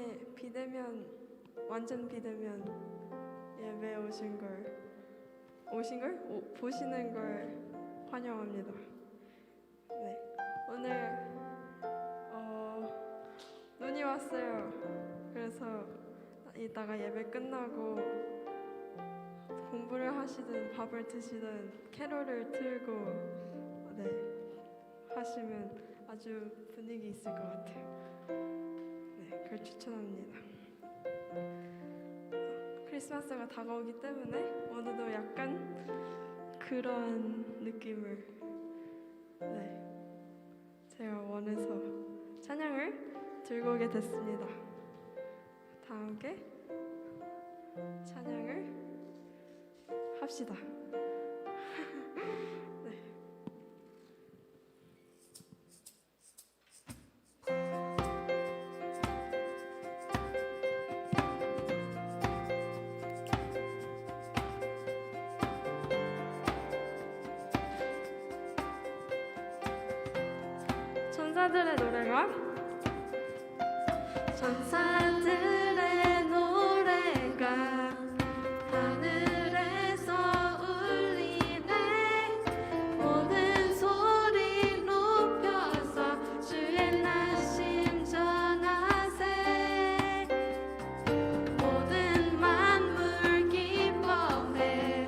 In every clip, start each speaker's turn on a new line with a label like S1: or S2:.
S1: 이번에 비대면, 완전 비대면 예배 보시는 걸 환영합니다. 네, 오늘 눈이 왔어요. 그래서 이따가 예배 끝나고 공부를 하시든 밥을 드시든 캐롤을 틀고 하시면 아주 분위기 있을 것 같아요. 네, 그걸 추천합니다. 크리스마스가 다가오기 때문에 오늘도 약간 그런 느낌을 제가 원해서 찬양을 들고 오게 됐습니다. 다 함께 찬양을 합시다. 천사들의 노래가 하늘에서 울리네. 모든 소리 높여서 주의 나심 전하세. 모든 만물 기뻐해.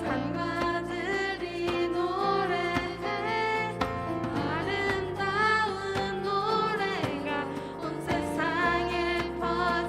S1: 산과 들이 노래해. 아름다운 노래가 온 세상에 퍼져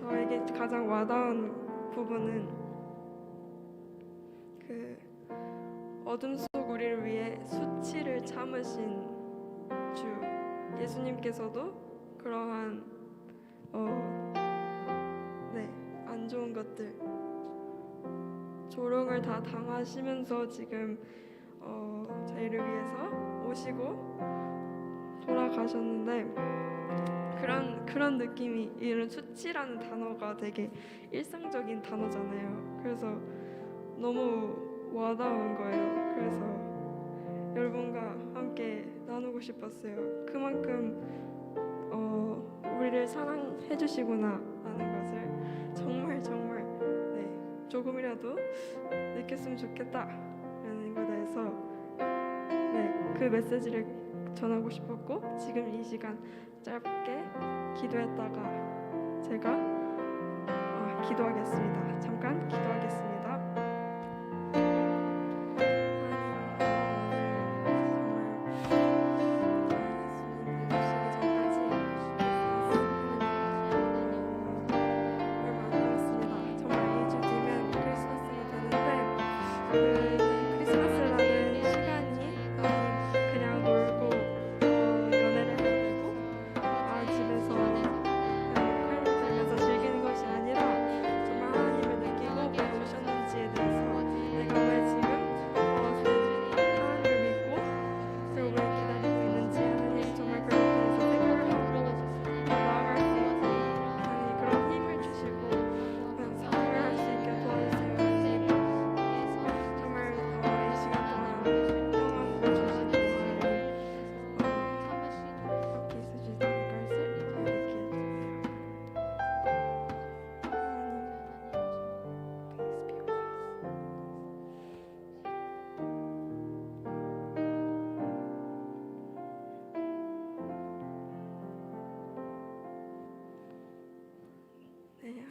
S1: 저에게 가장 와닿은 부분은 그 어둠 속 우리를 위해 수치를 참으신 주 예수님께서도 그러한 안 좋은 것들 조롱을 다 당하시면서 지금 저희를 위해서 오시고 돌아가셨는데 그런 느낌이 이런 수치라는 단어가 되게 일상적인 단어잖아요. 그래서 너무 와닿은 거예요. 그래서 여러분과 함께 나누고 싶었어요. 그만큼 우리를 사랑해 주시구나 라는 것을 정말 조금이라도 느꼈으면 좋겠다 라는 것에 대해서 그 메시지를 전하고 싶었고, 지금 이 시간 짧게 기도했다가 제가 기도하겠습니다. 잠깐 기도하겠습니다.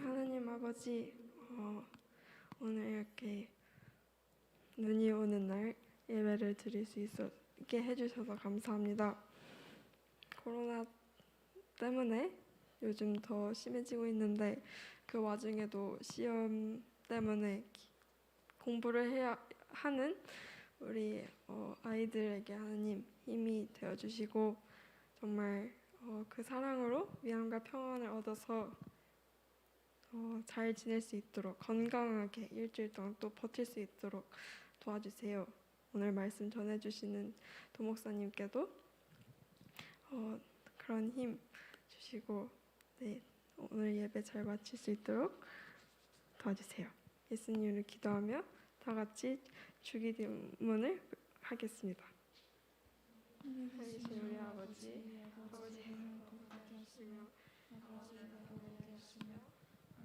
S1: 하나님 아버지, 오늘 이렇게 눈이 오는 날 예배를 드릴 수 있게 해주셔서 감사합니다. 코로나 때문에 요즘 더 심해지고 있는데 그 와중에도 시험 때문에 공부를 해야 하는 우리 아이들에게 하나님 힘이 되어주시고 정말 그 사랑으로 위안과 평안을 얻어서 잘 지낼 수 있도록 건강하게 일주일 동안 또 버틸 수 있도록 도와주세요. 오늘 말씀 전해주시는 도목사님께도 그런 힘 주시고 오늘 예배 잘 마칠 수 있도록 도와주세요. 예수님을 기도하며 다 같이 주기도문을 하겠습니다. 하나님 우리 아버지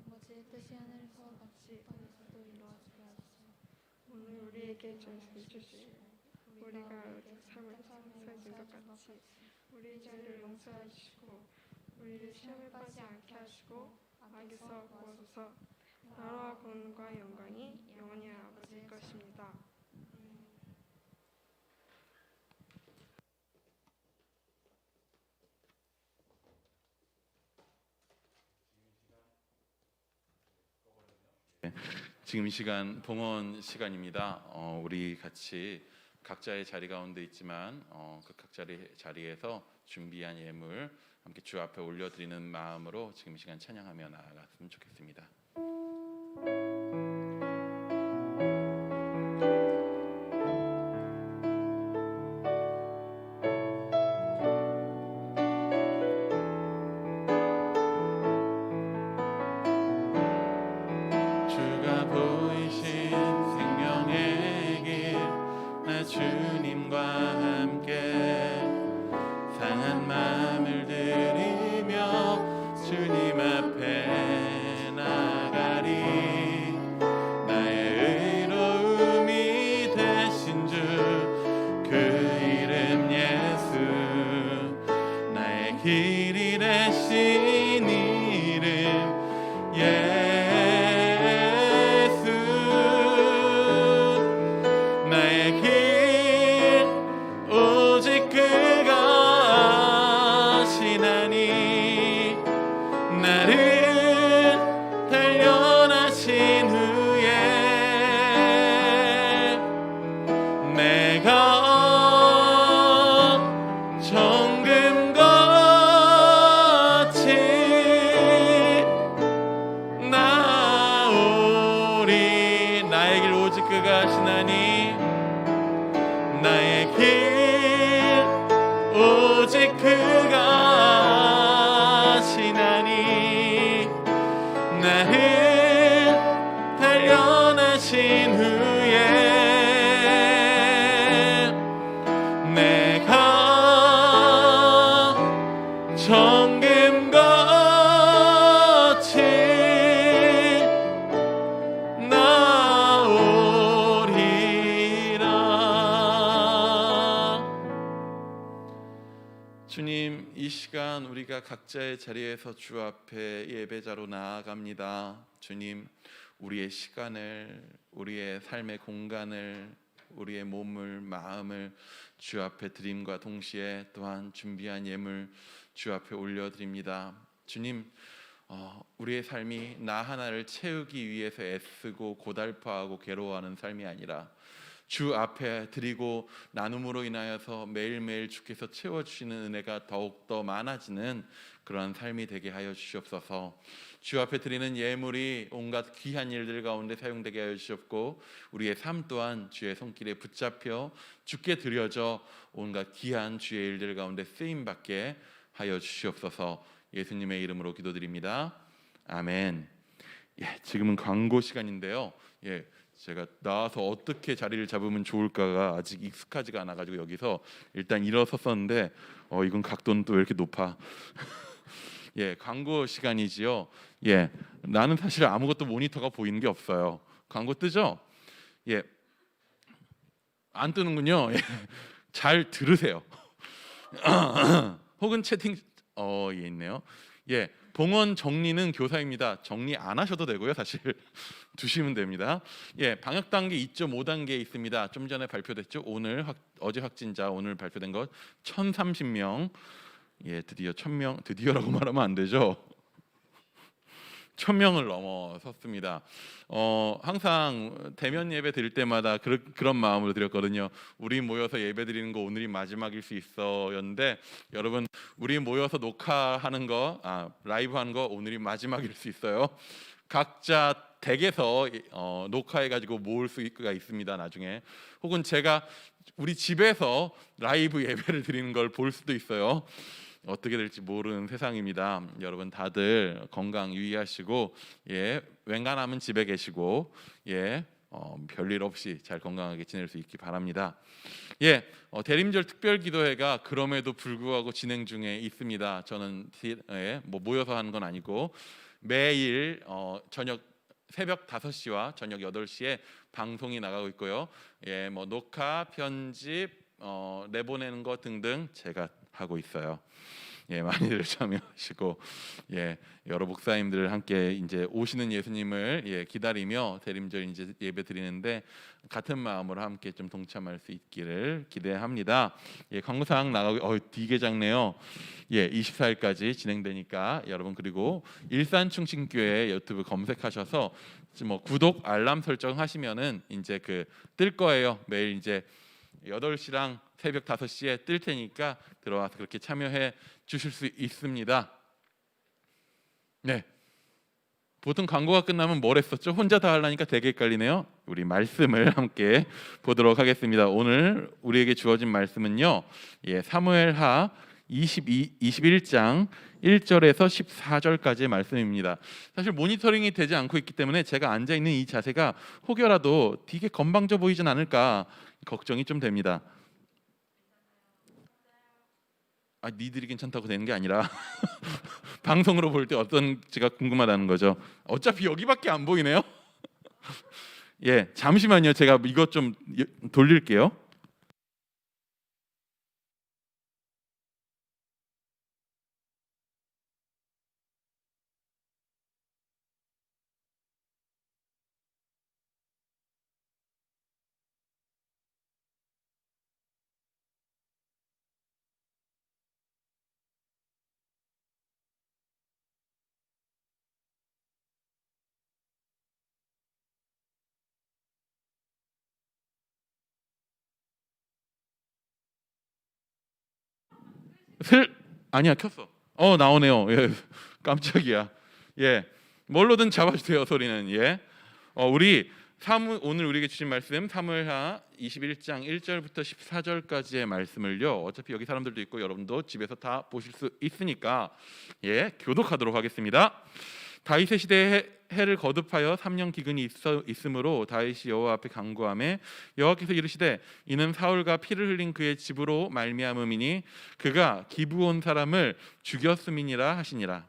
S2: 아버지의 뜻이 하늘에서 같이 땅에서도 이루어지게 하소서.
S1: 오늘 우리에게 주시고 우리가 삶을 살아진 것 같이 우리 죄를 용서해 주시고 우리를 시험에 빠지지 않게 하시고 악에서 구하소서. 나라와 권능과 영광이 영원히 아버지의 것입니다.
S3: 지금 이 시간 봉헌 시간입니다. 우리 같이 각자의 자리 가운데 있지만 그 각자의 자리에서 준비한 예물 함께 주 앞에 올려드리는 마음으로 지금 이 시간 찬양하며 나아갔으면 좋겠습니다. 주님과 함께 상한 마음을 드리며 주님 앞에 나가리. 나의 의로움이 되신 주 그 이름 예수, 나의 길이 되신 이름 예수, 나의 길 오직 그가 아시나니 나를 나를 단련하신 후에 내가 정금같이 나오리라. 주님, 이 시간 우리가 각자의 자리에서 주 앞에 예배자로 나아갑니다. 주님, 우리의 시간을, 우리의 삶의 공간을, 우리의 몸을, 마음을 주 앞에 드림과 동시에 또한 준비한 예물 주 앞에 올려드립니다. 주님, 우리의 삶이 나 하나를 채우기 위해서 애쓰고 고달파하고 괴로워하는 삶이 아니라 주 앞에 드리고 나눔으로 인하여서 매일매일 주께서 채워주시는 은혜가 더욱더 많아지는 그러한 삶이 되게 하여 주시옵소서. 주 앞에 드리는 예물이 온갖 귀한 일들 가운데 사용되게 하여 주시옵고 우리의 삶 또한 주의 손길에 붙잡혀 주께 드려져 온갖 귀한 주의 일들 가운데 쓰임받게 하여 주시옵소서. 예수님의 이름으로 기도드립니다. 아멘. 지금은 광고 시간인데요. 제가 나와서 어떻게 자리를 잡으면 좋을까가 아직 익숙하지가 않아가지고 여기서 일단 일어섰었는데 이건 각도는 또 왜 이렇게 높아? 광고 시간이지요. 나는 사실 아무것도 모니터가 보이는 게 없어요. 광고 뜨죠? 안 뜨는군요. 잘 들으세요. 혹은 채팅 있네요. 봉헌 정리는 교사입니다. 정리 안 하셔도 되고요. 사실 두시면 됩니다. 방역 단계 2.5단계 있습니다. 좀 전에 발표됐죠. 어제 확진자 오늘 발표된 것 1,030명. 드디어 1,000명. 드디어라고 말하면 안 되죠. 1,000명을 넘어섰습니다. 항상 대면 예배 드릴 때마다 그런 마음으로 드렸거든요. 우리 모여서 예배 드리는 거 오늘이 마지막일 수 있어였는데 여러분, 우리 모여서 녹화하는 거, 라이브 하는 거 오늘이 마지막일 수 있어요. 각자 댁에서 녹화해가지고 모을 수가 있습니다. 나중에 혹은 제가 우리 집에서 라이브 예배를 드리는 걸 볼 수도 있어요. 어떻게 될지 모르는 세상입니다. 여러분 다들 건강 유의하시고 웬간하면 집에 계시고 별일 없이 잘 건강하게 지낼 수 있기 바랍니다. 대림절 특별기도회가 그럼에도 불구하고 진행 중에 있습니다. 저는 모여서 하는 건 아니고 매일 저녁 새벽 5시와 저녁 8시에 방송이 나가고 있고요. 녹화, 편집, 내보내는 것 등등 제가 하고 있어요. 많이들 참여하시고 여러 목사님들 함께 이제 오시는 예수님을 기다리며 대림절 이제 예배 드리는데 같은 마음으로 함께 좀 동참할 수 있기를 기대합니다. 광고사항 나가고 되게 작네요. 24일까지 진행되니까 여러분, 그리고 일산충신교회 유튜브 검색하셔서 구독 알람 설정하시면은 이제 뜰 거예요. 매일 이제 8시랑 새벽 5시에 뜰 테니까 들어와서 그렇게 참여해 주실 수 있습니다. 보통 광고가 끝나면 뭘 했었죠? 혼자 다 하려니까 되게 헷갈리네요. 우리 말씀을 함께 보도록 하겠습니다. 오늘 우리에게 주어진 말씀은요, 사무엘하 21장 1절에서 14절까지의 말씀입니다. 사실 모니터링이 되지 않고 있기 때문에 제가 앉아있는 이 자세가 혹여라도 되게 건방져 보이진 않을까 걱정이 좀 됩니다. 니들이 괜찮다고 되는 게 아니라 방송으로 볼 때 어떤지가 궁금하다는 거죠. 어차피 여기밖에 안 보이네요. 잠시만요. 제가 이것 좀 돌릴게요. 아니야, 켰어. 나오네요. 깜짝이야. 뭘로든 잡아주세요. 소리는. 우리 오늘 우리에게 주신 말씀 사무엘하 21장 1절부터 14절까지의 말씀을요, 어차피 여기 사람들도 있고 여러분도 집에서 다 보실 수 있으니까 교독하도록 하겠습니다. 다윗의 시대에 해를 거듭하여 3년 기근이 있으므로 다윗이 여호와 앞에 간구하매 여호와께서 이르시되 이는 사울과 피를 흘린 그의 집으로 말미암음이니 그가 기브온 사람을 죽였음이니라 하시니라.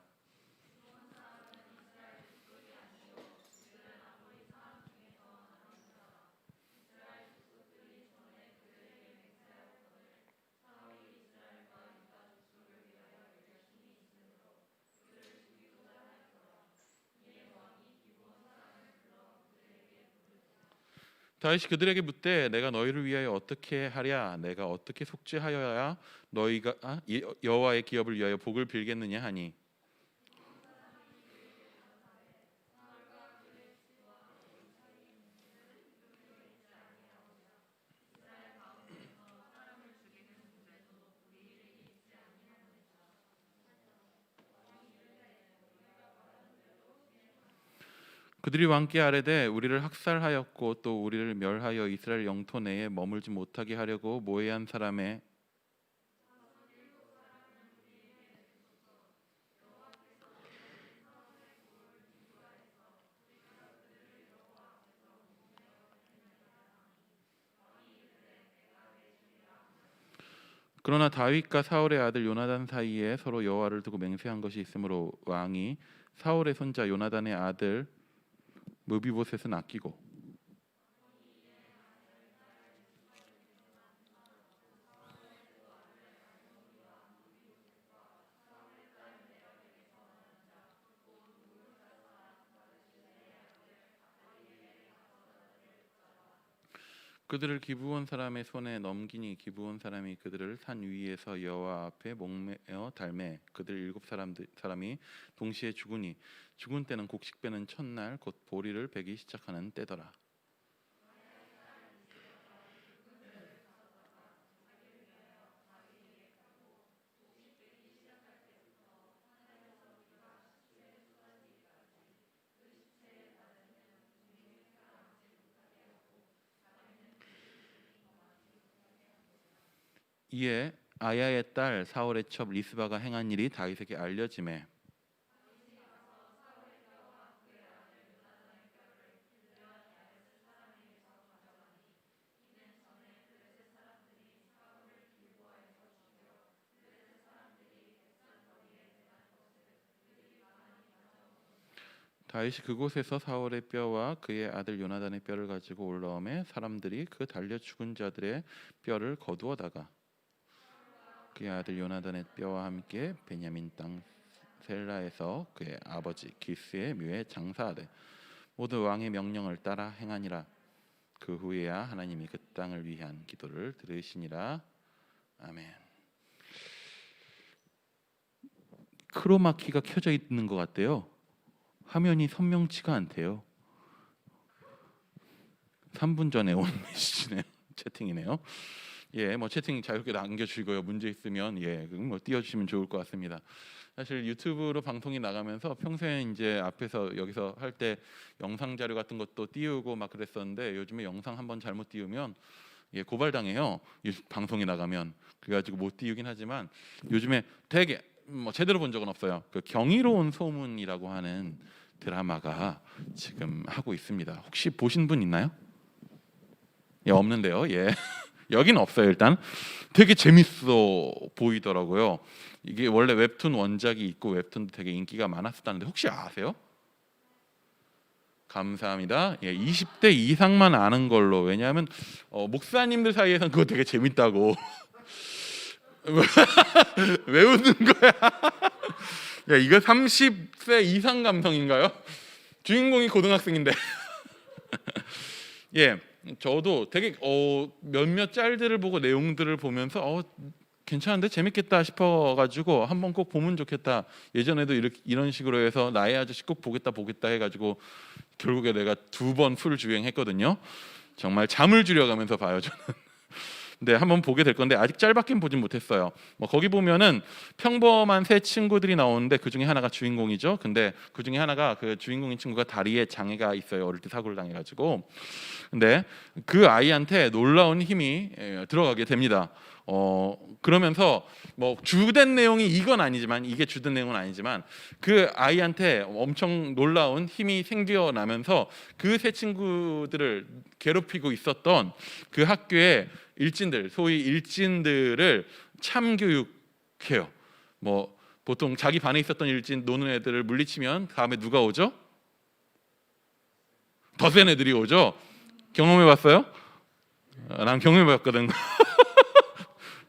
S3: 다윗이 그들에게 묻되 내가 너희를 위하여 어떻게 하랴 내가 어떻게 속죄하여야 너희가 여호와의 기업을 위하여 복을 빌겠느냐 하니 그들이 왕께 아뢰되 우리를 학살하였고 또 우리를 멸하여 이스라엘 영토 내에 머물지 못하게 하려고 모해한 사람의 그러나 다윗과 사울의 아들 요나단 사이에 서로 여호와를 두고 맹세한 것이 있으므로 왕이 사울의 손자 요나단의 아들 무비보셋은 아끼고 그들을 기브온 사람의 손에 넘기니 기브온 사람이 그들을 산 위에서 여호와 앞에 목매어 달매 그들 7사람이 동시에 죽으니 죽은 때는 곡식 빼는 첫날 곧 보리를 베기 시작하는 때더라. 이에 아야의 딸 사울의 첩 리스바가 행한 일이 다윗에게 알려지매 다윗이 그곳에서 사울의 뼈와 그의 아들 요나단의 뼈를 가지고 올라오매 사람들이 그 달려 죽은 자들의 뼈를 거두어다가 그의 아들 요나단의 뼈와 함께 베냐민 땅 셀라에서 그의 아버지 기스의 묘에 장사하되 모두 왕의 명령을 따라 행하니라. 그 후에야 하나님이 그 땅을 위한 기도를 들으시니라. 아멘. 크로마키가 켜져 있는 것 같대요. 화면이 선명치가 않대요. 3분 전에 온 메시지네요. 채팅이네요. 예, 뭐 채팅 자유롭게 남겨주시고요. 문제 있으면 뭐 띄워주시면 좋을 것 같습니다. 사실 유튜브로 방송이 나가면서 평소에 이제 앞에서 여기서 할 때 영상 자료 같은 것도 띄우고 막 그랬었는데 요즘에 영상 한번 잘못 띄우면 고발당해요. 방송이 나가면. 그래가지고 못 띄우긴 하지만 요즘에 되게 뭐 제대로 본 적은 없어요. 그 경이로운 소문이라고 하는 드라마가 지금 하고 있습니다. 혹시 보신 분 있나요? 예, 없는데요. 예. 여기는 없어요. 일단 되게 재밌어 보이더라고요. 이게 원래 웹툰 원작이 있고 웹툰도 되게 인기가 많았었다는데 혹시 아세요? 감사합니다. 예, 20대 이상만 아는 걸로. 왜냐하면 목사님들 사이에서는 그거 되게 재밌다고. 왜 웃는 거야? 야, 이거 30세 이상 감성인가요? 주인공이 고등학생인데. 예, 저도 되게 몇몇 짤들을 보고 내용들을 보면서 괜찮은데 재밌겠다 싶어가지고 한번 꼭 보면 좋겠다. 예전에도 이런 식으로 해서 나의 아저씨 꼭 보겠다 해가지고 결국에 내가 2번 풀 주행했거든요. 정말 잠을 줄여가면서 봐요 저는. 근데 한번 보게 될 건데 아직 짤밖엔 보진 못했어요. 뭐 거기 보면은 평범한 세 친구들이 나오는데 그 중에 하나가 주인공이죠. 근데 그 중에 하나가 그 주인공인 친구가 다리에 장애가 있어요. 어릴 때 사고를 당해가지고. 근데 그 아이한테 놀라운 힘이 들어가게 됩니다. 그러면서 뭐 주된 내용이 이건 아니지만 이게 주된 내용은 아니지만 그 아이한테 엄청 놀라운 힘이 생겨나면서 그 세 친구들을 괴롭히고 있었던 그 학교의 일진들, 소위 일진들을 참교육해요. 뭐 보통 자기 반에 있었던 일진 노는 애들을 물리치면 다음에 누가 오죠? 더 센 애들이 오죠. 경험해봤어요? 난 경험해봤거든.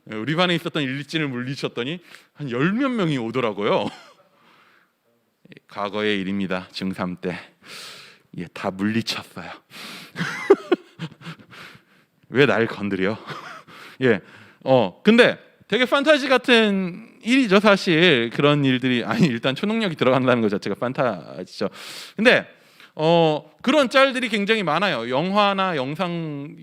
S3: 우리 반에 있었던 일진을 물리쳤더니 한 10몇 명이 오더라고요. 과거의 일입니다. 중3 때. 예, 다 물리쳤어요. 왜 날 건드려? 예, 근데 되게 판타지 같은 일이죠, 사실. 그런 일들이 일단 초능력이 들어간다는 것 자체가 판타지죠. 근데 그런 짤들이 굉장히 많아요. 영화나 영상,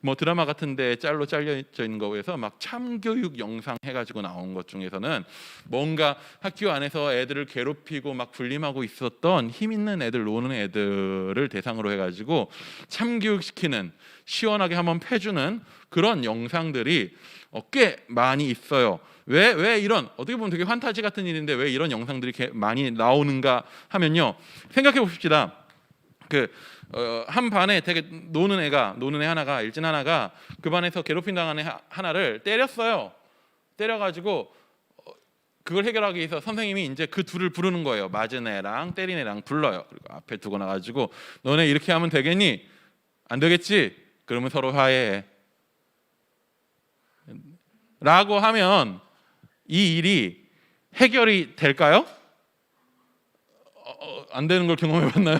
S3: 뭐 드라마 같은데 짤로 잘려져 있는 거에서 막 참교육 영상 해가지고 나온 것 중에서는 뭔가 학교 안에서 애들을 괴롭히고 막 불림하고 있었던 힘 있는 애들, 노는 애들을 대상으로 해가지고 참교육시키는, 시원하게 한번 패주는 그런 영상들이 꽤 많이 있어요. 왜 이런, 어떻게 보면 되게 판타지 같은 일인데 왜 이런 영상들이 많이 나오는가 하면요, 생각해 봅시다. 한 반에 되게 노는 애 하나가, 일진 하나가 그 반에서 괴롭힌 당한 애 하나를 때렸어요. 때려가지고 그걸 해결하기 위해서 선생님이 이제 그 둘을 부르는 거예요. 맞은 애랑 때린 애랑 불러요. 그리고 앞에 두고 나가지고 너네 이렇게 하면 되겠니? 안 되겠지? 그러면 서로 화해해. 라고 하면 이 일이 해결이 될까요? 안 되는 걸 경험해 봤나요?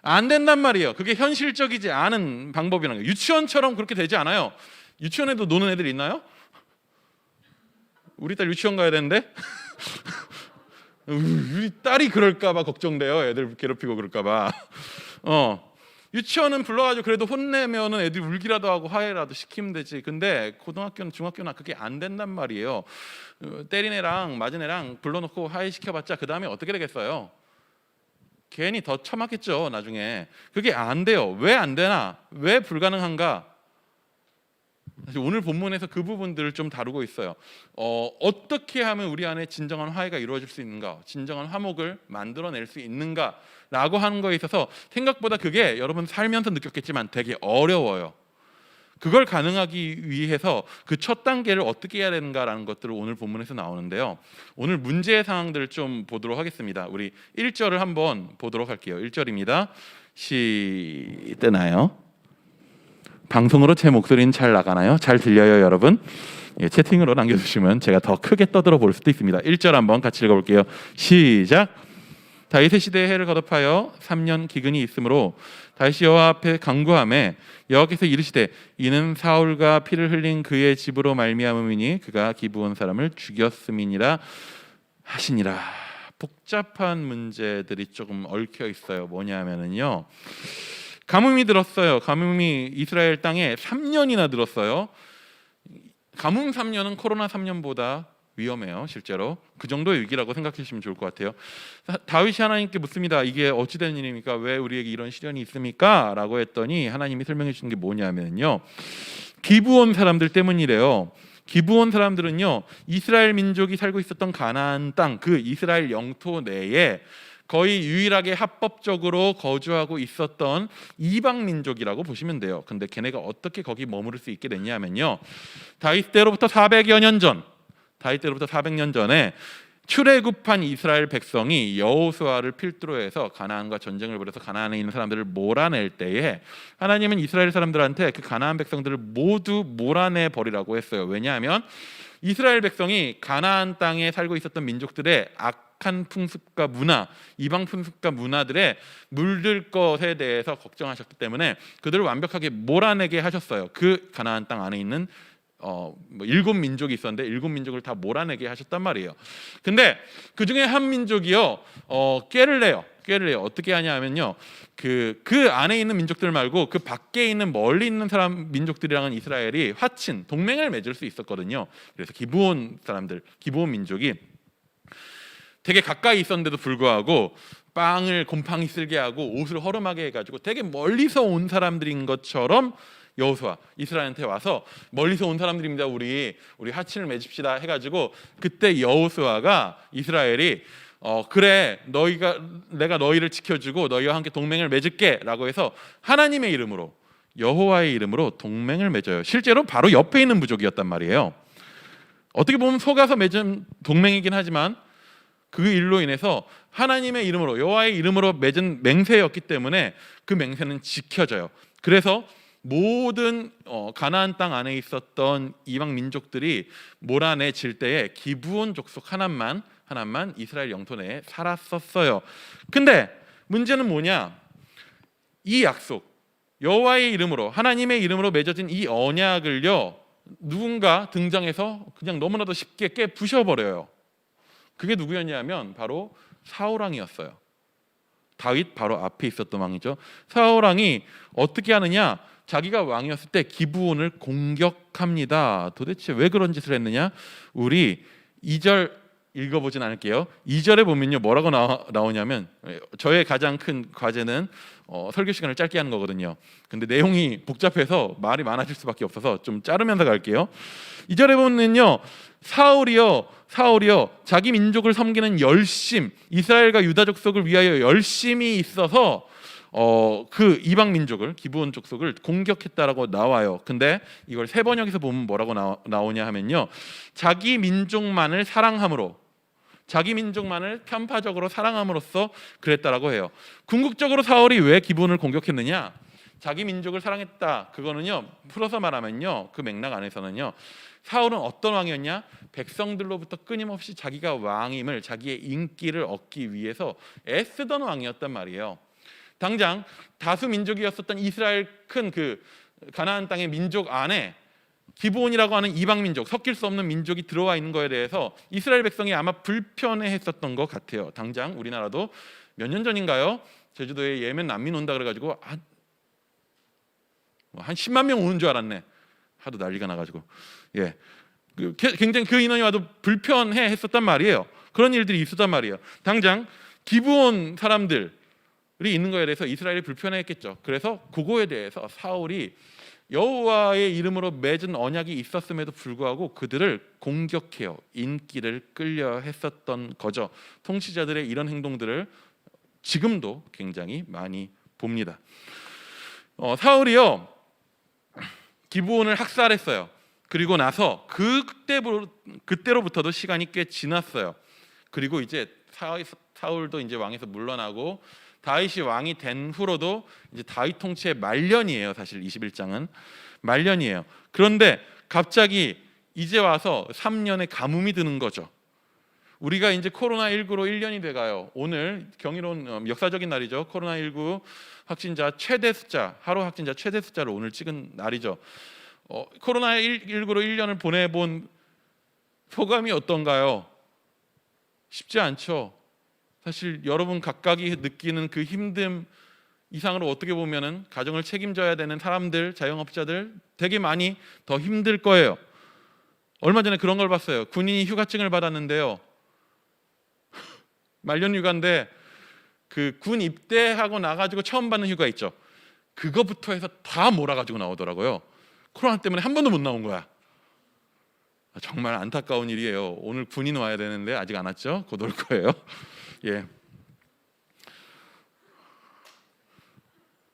S3: 안 된단 말이에요. 그게 현실적이지 않은 방법이라는 거예요. 유치원처럼 그렇게 되지 않아요. 유치원에도 노는 애들 있나요? 우리 딸 유치원 가야 되는데 우리 딸이 그럴까 봐 걱정돼요. 애들 괴롭히고 그럴까 봐. 유치원은 불러가지고 그래도 혼내면은 애들이 울기라도 하고 화해라도 시키면 되지. 근데 고등학교는 중학교나 그게 안 된단 말이에요. 때린 애랑 맞은 애랑 불러놓고 화해시켜봤자 그 다음에 어떻게 되겠어요? 괜히 더 처맞겠죠, 나중에. 그게 안 돼요. 왜 안 되나? 왜 불가능한가? 사실 오늘 본문에서 그 부분들을 좀 다루고 있어요. 어떻게 하면 우리 안에 진정한 화해가 이루어질 수 있는가, 진정한 화목을 만들어낼 수 있는가라고 하는 거에 있어서 생각보다 그게 여러분 살면서 느꼈겠지만 되게 어려워요. 그걸 가능하기 위해서 그 첫 단계를 어떻게 해야 되는가라는 것들을 오늘 본문에서 나오는데요. 오늘 문제의 상황들을 좀 보도록 하겠습니다. 우리 1절을 한번 보도록 할게요. 1절입니다. 뜨나요? 방송으로 제 목소리는 잘 나가나요? 잘 들려요, 여러분? 예, 채팅으로 남겨주시면 제가 더 크게 떠들어 볼 수도 있습니다. 1절 한번 같이 읽어볼게요. 시작. 다윗의 시대에 해를 거듭하여 3년 기근이 있으므로 다윗이 여호와 앞에 간구하매 여호와께서 이르시되 이는 사울과 피를 흘린 그의 집으로 말미암음이니 그가 기브온 사람을 죽였음이니라 하시니라. 복잡한 문제들이 조금 얽혀 있어요. 뭐냐면은요, 가뭄이 들었어요. 가뭄이 이스라엘 땅에 3년이나 들었어요. 가뭄 3년은 코로나 3년보다 위험해요. 실제로 그 정도의 위기라고 생각하시면 좋을 것 같아요. 다윗이 하나님께 묻습니다. 이게 어찌 된 일입니까? 왜 우리에게 이런 시련이 있습니까? 라고 했더니 하나님이 설명해 주신 게 뭐냐면요, 기브온 사람들 때문이래요. 기브온 사람들은요, 이스라엘 민족이 살고 있었던 가나안 땅, 그 이스라엘 영토 내에 거의 유일하게 합법적으로 거주하고 있었던 이방 민족이라고 보시면 돼요. 근데 걔네가 어떻게 거기 머무를 수 있게 됐냐면요, 다윗 때로부터 400여 년 전, 다윗 때로부터 400년 전에 출애굽한 이스라엘 백성이 여호수아를 필두로 해서 가나안과 전쟁을 벌여서 가나안에 있는 사람들을 몰아낼 때에 하나님은 이스라엘 사람들한테 그 가나안 백성들을 모두 몰아내 버리라고 했어요. 왜냐하면 이스라엘 백성이 가나안 땅에 살고 있었던 민족들의 악한 풍습과 문화, 이방 풍습과 문화들에 물들 것에 대해서 걱정하셨기 때문에 그들을 완벽하게 몰아내게 하셨어요. 그 가나안 땅 안에 있는 7민족이 있었는데 7민족을 다 몰아내게 하셨단 말이에요. 근데 그 중에 한 민족이요, 꾀를 내요. 어떻게 하냐면요, 그 안에 있는 민족들 말고 그 밖에 있는 멀리 있는 사람 민족들이랑은 이스라엘이 화친 동맹을 맺을 수 있었거든요. 그래서 기브온 사람들, 기브온 민족이 되게 가까이 있었는데도 불구하고 빵을 곰팡이 쓸게 하고 옷을 허름하게 해가지고 되게 멀리서 온 사람들인 것처럼 여호수아 이스라엘한테 와서 멀리서 온 사람들입니다. 우리 하친을 맺읍시다 해가지고 그때 여호수아가 이스라엘이 그래 내가 너희를 지켜주고 너희와 함께 동맹을 맺을게라고 해서 하나님의 이름으로 여호와의 이름으로 동맹을 맺어요. 실제로 바로 옆에 있는 부족이었단 말이에요. 어떻게 보면 속아서 맺은 동맹이긴 하지만 그 일로 인해서 하나님의 이름으로 여호와의 이름으로 맺은 맹세였기 때문에 그 맹세는 지켜져요. 그래서 모든 가나안 땅 안에 있었던 이방 민족들이 몰아내질 때에 기브온 족속 하나만 이스라엘 영토 내에 살았었어요. 근데 문제는 뭐냐? 이 약속 여호와의 이름으로 하나님의 이름으로 맺어진 이 언약을요 누군가 등장해서 그냥 너무나도 쉽게 깨 부셔버려요. 그게 누구였냐면 바로 사울 왕이었어요. 다윗 바로 앞에 있었던 왕이죠. 사울 왕이 어떻게 하느냐? 자기가 왕이었을 때 기브온을 공격합니다. 도대체 왜 그런 짓을 했느냐? 우리 2절 읽어보진 않을게요. 2절에 보면요 뭐라고 나오냐면 저의 가장 큰 과제는 설교 시간을 짧게 하는 거거든요. 근데 내용이 복잡해서 말이 많아질 수밖에 없어서 좀 자르면서 갈게요. 2절에 보면요 사울이요 자기 민족을 섬기는 열심, 이스라엘과 유다 족속을 위하여 열심이 있어서 그 이방 민족을 기브온 족속을 공격했다라고 나와요. 근데 이걸 세 번역에서 보면 뭐라고 나오냐 하면요 자기 민족만을 사랑함으로 자기 민족만을 편파적으로 사랑함으로써 그랬다라고 해요. 궁극적으로 사울이 왜 기브온을 공격했느냐? 자기 민족을 사랑했다. 그거는요 풀어서 말하면요 그 맥락 안에서는요 사울은 어떤 왕이었냐? 백성들로부터 끊임없이 자기가 왕임을 자기의 인기를 얻기 위해서 애쓰던 왕이었단 말이에요. 당장 다수 민족이었었던 이스라엘 큰 그 가나안 땅의 민족 안에 기브온이라고 하는 이방 민족, 섞일 수 없는 민족이 들어와 있는 거에 대해서 이스라엘 백성이 아마 불편해했었던 것 같아요. 당장 우리나라도 몇 년 전인가요? 제주도에 예멘 난민 온다 그래가지고 한 10만 명 오는 줄 알았네. 하도 난리가 나가지고 굉장히 그 인원이 와도 불편해했었단 말이에요. 그런 일들이 있었단 말이에요. 당장 기브온 사람들이 있는 거에 대해서 이스라엘이 불편해했겠죠. 그래서 그거에 대해서 사울이 여호와의 이름으로 맺은 언약이 있었음에도 불구하고 그들을 공격해요. 인기를 끌려 했었던 거죠. 통치자들의 이런 행동들을 지금도 굉장히 많이 봅니다. 사울이요 기브온을 학살했어요. 그리고 나서 그때로부터도 시간이 꽤 지났어요. 그리고 이제 사울도 이제 왕에서 물러나고 다윗이 왕이 된 후로도 이제 다윗 통치의 말년이에요. 사실 21장은 말년이에요. 그런데 갑자기 이제 와서 3년의 가뭄이 드는 거죠. 우리가 이제 코로나19로 1년이 돼가요. 오늘 경이로운 역사적인 날이죠. 코로나19 확진자 최대 숫자, 하루 확진자 최대 숫자를 오늘 찍은 날이죠. 코로나19로 1년을 보내본 소감이 어떤가요? 쉽지 않죠. 사실 여러분 각각이 느끼는 그 힘듦 이상으로 어떻게 보면은 가정을 책임져야 되는 사람들, 자영업자들 되게 많이 더 힘들 거예요. 얼마 전에 그런 걸 봤어요. 군인이 휴가증을 받았는데요. 말년 휴가인데 그 군 입대하고 나가지고 처음 받는 휴가 있죠. 그거부터 해서 다 몰아가지고 나오더라고요. 코로나 때문에 한 번도 못 나온 거야. 정말 안타까운 일이에요. 오늘 군인 와야 되는데 아직 안 왔죠? 곧 올 거예요.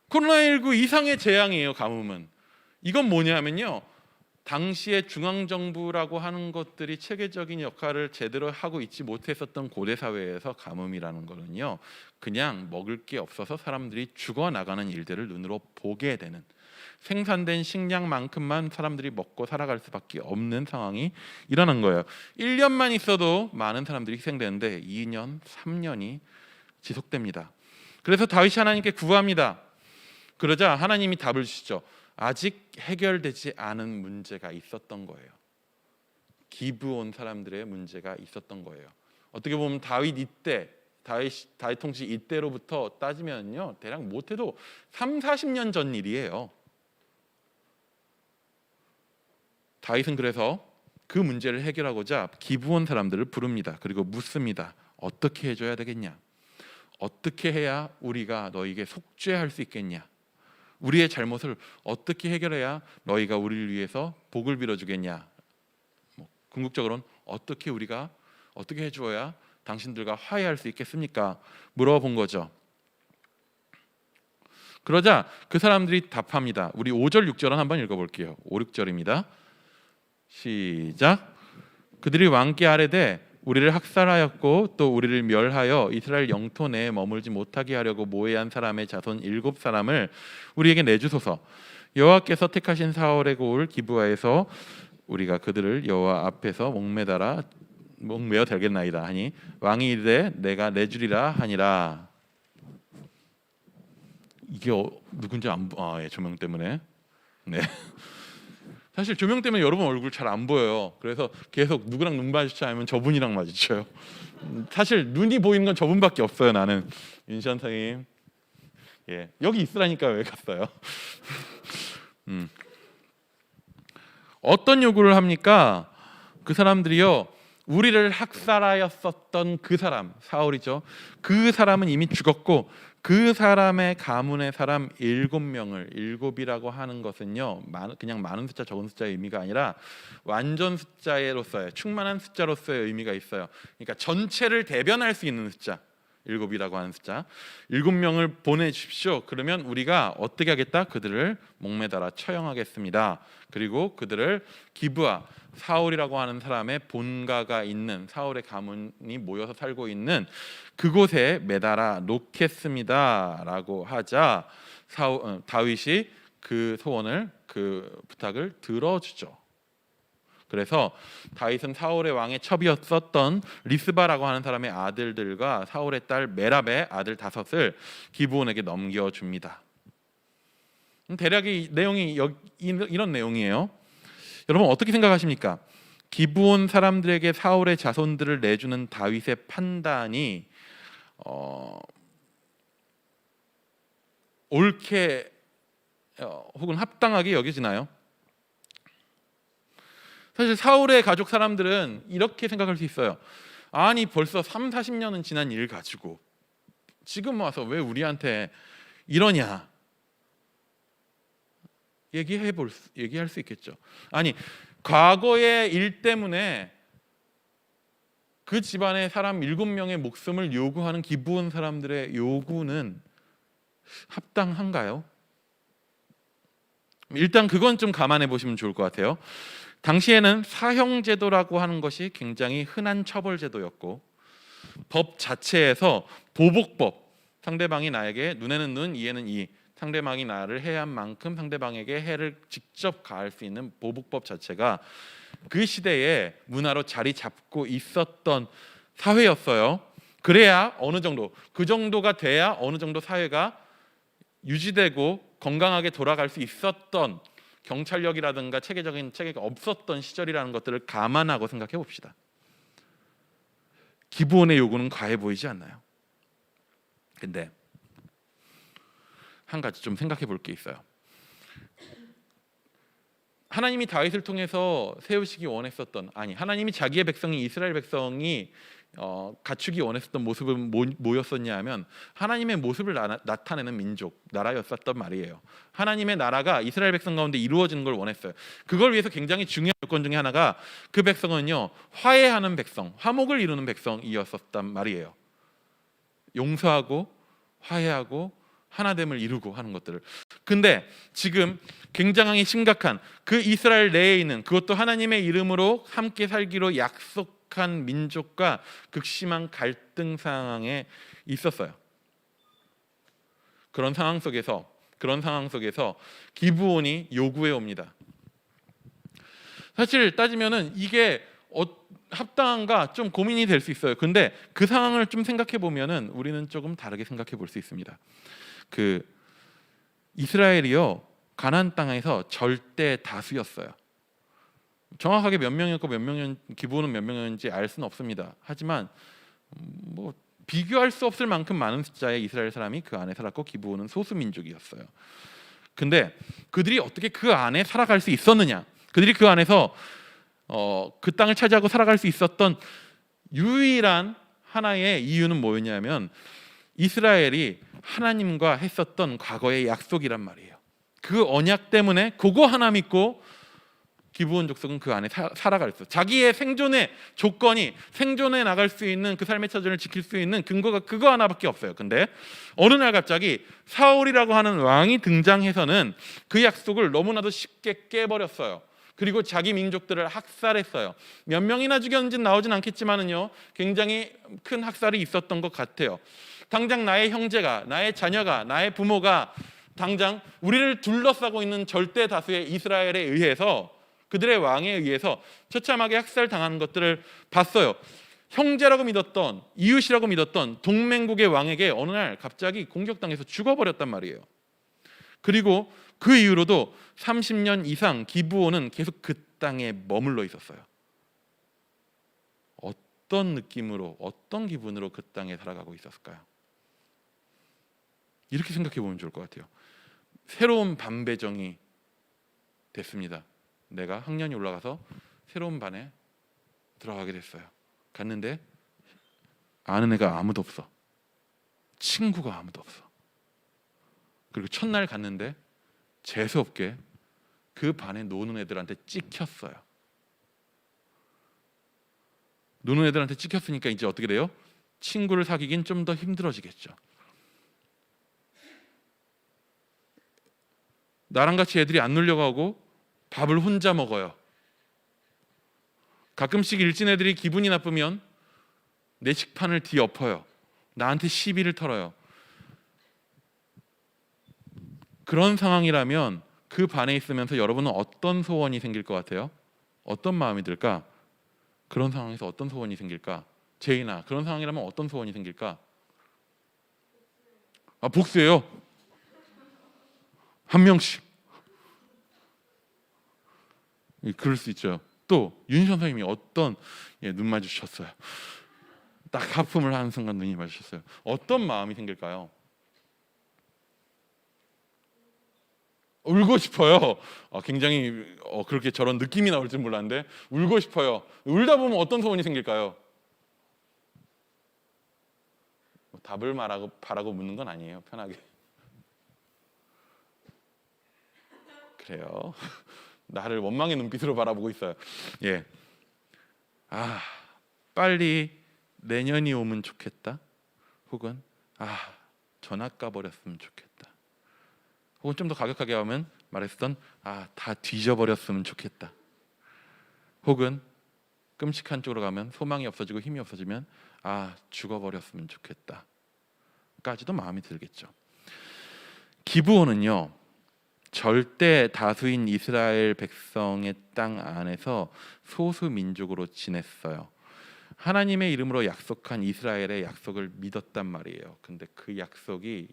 S3: 코로나19 이상의 재앙이에요. 가뭄은. 이건 뭐냐면요. 당시에 중앙정부라고 하는 것들이 체계적인 역할을 제대로 하고 있지 못했었던 고대 사회에서 가뭄이라는 거는요. 그냥 먹을 게 없어서 사람들이 죽어나가는 일들을 눈으로 보게 되는, 생산된 식량만큼만 사람들이 먹고 살아갈 수밖에 없는 상황이 일어난 거예요. 1년만 있어도 많은 사람들이 희생되는데 2년, 3년이 지속됩니다. 그래서 다윗이 하나님께 구합니다. 그러자 하나님이 답을 주시죠. 아직 해결되지 않은 문제가 있었던 거예요. 기브온 사람들의 문제가 있었던 거예요. 어떻게 보면 다윗 통치 이때로부터 따지면요, 대략 못해도 30-40년 전 일이에요. 다윗은 그래서 그 문제를 해결하고자 기브온 사람들을 부릅니다. 그리고 묻습니다. 어떻게 해줘야 되겠냐? 어떻게 해야 우리가 너에게 속죄할 수 있겠냐? 우리의 잘못을 어떻게 해결해야 너희가 우리를 위해서 복을 빌어주겠냐? 궁극적으로는 어떻게 해주어야 당신들과 화해할 수 있겠습니까? 물어본 거죠. 그러자 그 사람들이 답합니다. 우리 5절 6절은 한번 읽어볼게요. 5, 6절입니다. 시작. 그들이 왕께 아뢰되 우리를 학살하였고 또 우리를 멸하여 이스라엘 영토 내에 머물지 못하게 하려고 모해한 사람의 자손 7사람을 우리에게 내주소서. 여호와께서 택하신 사울의 고을 기브아에서 우리가 그들을 여호와 앞에서 목매어 달겠나이다 하니 왕이 이르되 내가 내주리라 하니라. 이게 누군지 조명 때문에. 네. 사실 조명 때문에 여러분 얼굴 잘 안 보여요. 그래서 계속 누구랑 눈 마주쳐야면 저분이랑 마주쳐요. 사실 눈이 보이는 건 저분밖에 없어요. 나는 윤시현 선생님. 예, 여기 있으라니까 왜 갔어요? 어떤 요구를 합니까? 그 사람들이요, 우리를 학살하였었던 그 사람, 사울이죠. 그 사람은 이미 죽었고 그 사람의 가문의 사람 7명을, 7이라고 하는 것은요, 그냥 많은 숫자 적은 숫자의 의미가 아니라 완전 숫자로서의, 충만한 숫자로서의 의미가 있어요. 그러니까 전체를 대변할 수 있는 숫자, 7이라고 하는 숫자. 7명을 보내주십시오. 그러면 우리가 어떻게 하겠다? 그들을 목매달아 처형하겠습니다. 그리고 그들을 기브아, 사울이라고 하는 사람의 본가가 있는, 사울의 가문이 모여서 살고 있는 그곳에 매달아 놓겠습니다 라고 하자 다윗이 그 소원을, 그 부탁을 들어주죠. 그래서 다윗은 사울의 왕의 첩이었었던 리스바라고 하는 사람의 아들들과 사울의 딸 메랍의 아들 5을 기브온에게 넘겨줍니다. 대략의 내용이 이런 내용이에요. 여러분 어떻게 생각하십니까? 기브온 사람들에게 사울의 자손들을 내주는 다윗의 판단이 옳게 혹은 합당하게 여겨지나요? 사실 사울의 가족 사람들은 이렇게 생각할 수 있어요. 아니 벌써 30-40년은 지난 일 가지고 지금 와서 왜 우리한테 이러냐? 얘기할 수 있겠죠. 아니 과거의 일 때문에 그 집안의 사람 7명의 목숨을 요구하는 기브온 사람들의 요구는 합당한가요? 일단 그건 좀 감안해 보시면 좋을 것 같아요. 당시에는 사형제도라고 하는 것이 굉장히 흔한 처벌제도였고 법 자체에서 보복법, 상대방이 나에게 눈에는 눈, 이에는 이, 상대방이 나를 해한 만큼 상대방에게 해를 직접 가할 수 있는 보복법 자체가 그 시대의 문화로 자리 잡고 있었던 사회였어요. 그래야 어느 정도, 그 정도가 돼야 어느 정도 사회가 유지되고 건강하게 돌아갈 수 있었던, 경찰력이라든가 체계적인 체계가 없었던 시절이라는 것들을 감안하고 생각해 봅시다. 기브온의 요구는 과해 보이지 않나요? 근데 한 가지 좀 생각해 볼 게 있어요. 하나님이 다윗을 통해서 세우시기 원했었던, 아니 하나님이 자기의 백성이, 이스라엘 백성이 갖추기 원했었던 모습은 뭐였었냐 하면 하나님의 모습을 나타내는 민족, 나라였었단 말이에요. 하나님의 나라가 이스라엘 백성 가운데 이루어지는 걸 원했어요. 그걸 위해서 굉장히 중요한 요건 중에 하나가 그 백성은요, 화해하는 백성, 화목을 이루는 백성이었었단 말이에요. 용서하고 화해하고 하나됨을 이루고 하는 것들을. 근데 지금 굉장히 심각한 그 이스라엘 내에 있는, 그것도 하나님의 이름으로 함께 살기로 약속한 민족과 극심한 갈등 상황에 있었어요. 그런 상황 속에서 기브온이 요구해 옵니다. 사실 따지면은 이게 합당한가 좀 고민이 될 수 있어요. 근데 그 상황을 좀 생각해 보면은 우리는 조금 다르게 생각해 볼 수 있습니다. 그 이스라엘이요, 가나안 땅에서 절대 다수였어요. 정확하게 몇 명이었고 몇 명이었는지, 기브온은 몇 명이었는지 알 수는 없습니다. 하지만 뭐 비교할 수 없을 만큼 많은 숫자의 이스라엘 사람이 그 안에 살았고 기브온은 소수 민족이었어요. 근데 그들이 어떻게 그 안에 살아갈 수 있었느냐? 그들이 그 안에서 그 땅을 차지하고 살아갈 수 있었던 유일한 하나의 이유는 뭐였냐면 이스라엘이 하나님과 했었던 과거의 약속이란 말이에요. 그 언약 때문에 그거 하나 믿고 기브온 족속은 그 안에 살아갈 수, 자기의 생존의 조건이 생존해 나갈 수 있는 그 삶의 차전을 지킬 수 있는 근거가 그거 하나밖에 없어요. 근데 어느 날 갑자기 사울이라고 하는 왕이 등장해서는 그 약속을 너무나도 쉽게 깨버렸어요. 그리고 자기 민족들을 학살했어요. 몇 명이나 죽였는지는 나오진 않겠지만은요, 굉장히 큰 학살이 있었던 것 같아요. 당장 나의 형제가, 나의 자녀가, 나의 부모가 당장 우리를 둘러싸고 있는 절대 다수의 이스라엘에 의해서, 그들의 왕에 의해서 처참하게 학살당하는 것들을 봤어요. 형제라고 믿었던, 이웃이라고 믿었던 동맹국의 왕에게 어느 날 갑자기 공격당해서 죽어버렸단 말이에요. 그리고 그 이후로도 30년 이상 기브온은 계속 그 땅에 머물러 있었어요. 어떤 느낌으로, 어떤 기분으로 그 땅에 살아가고 있었을까요? 이렇게 생각해 보면 좋을 것 같아요. 새로운 반 배정이 됐습니다. 내가 학년이 올라가서 새로운 반에 들어가게 됐어요. 갔는데 아는 애가 아무도 없어. 친구가 아무도 없어. 그리고 첫날 갔는데 재수없게 그 반에 노는 애들한테 찍혔어요. 노는 애들한테 찍혔으니까 이제 어떻게 돼요? 친구를 사귀긴 좀 더 힘들어지겠죠. 나랑 같이 애들이 안 놀려고 하고 밥을 혼자 먹어요. 가끔씩 일진 애들이 기분이 나쁘면 내 식판을 뒤엎어요. 나한테 시비를 털어요. 그런 상황이라면 그 반에 있으면서 여러분은 어떤 소원이 생길 것 같아요? 어떤 마음이 들까? 그런 상황에서 어떤 소원이 생길까? 제이나 그런 상황이라면 어떤 소원이 생길까? 복수예요. 한 명씩. 그럴 수 있죠. 또 윤 선생님이 어떤 눈 마주쳤어요. 딱 하품을 하는 순간 눈이 마주쳤어요. 어떤 마음이 생길까요? 울고 싶어요. 굉장히 그렇게 저런 느낌이 나올 줄 몰랐는데 울고 싶어요. 울다 보면 어떤 소원이 생길까요? 답을 바라고 묻는 건 아니에요. 편하게. 그래요. 나를 원망의 눈빛으로 바라보고 있어요. 예. 빨리 내년이 오면 좋겠다. 혹은 전학 가버렸으면 좋겠다. 혹은 좀 더 가격하게 하면 말했던 다 뒤져버렸으면 좋겠다. 혹은 끔찍한 쪽으로 가면 소망이 없어지고 힘이 없어지면 죽어버렸으면 좋겠다 까지도 마음이 들겠죠. 기브온은요, 절대 다수인 이스라엘 백성의 땅 안에서 소수 민족으로 지냈어요. 하나님의 이름으로 약속한 이스라엘의 약속을 믿었단 말이에요. 근데 그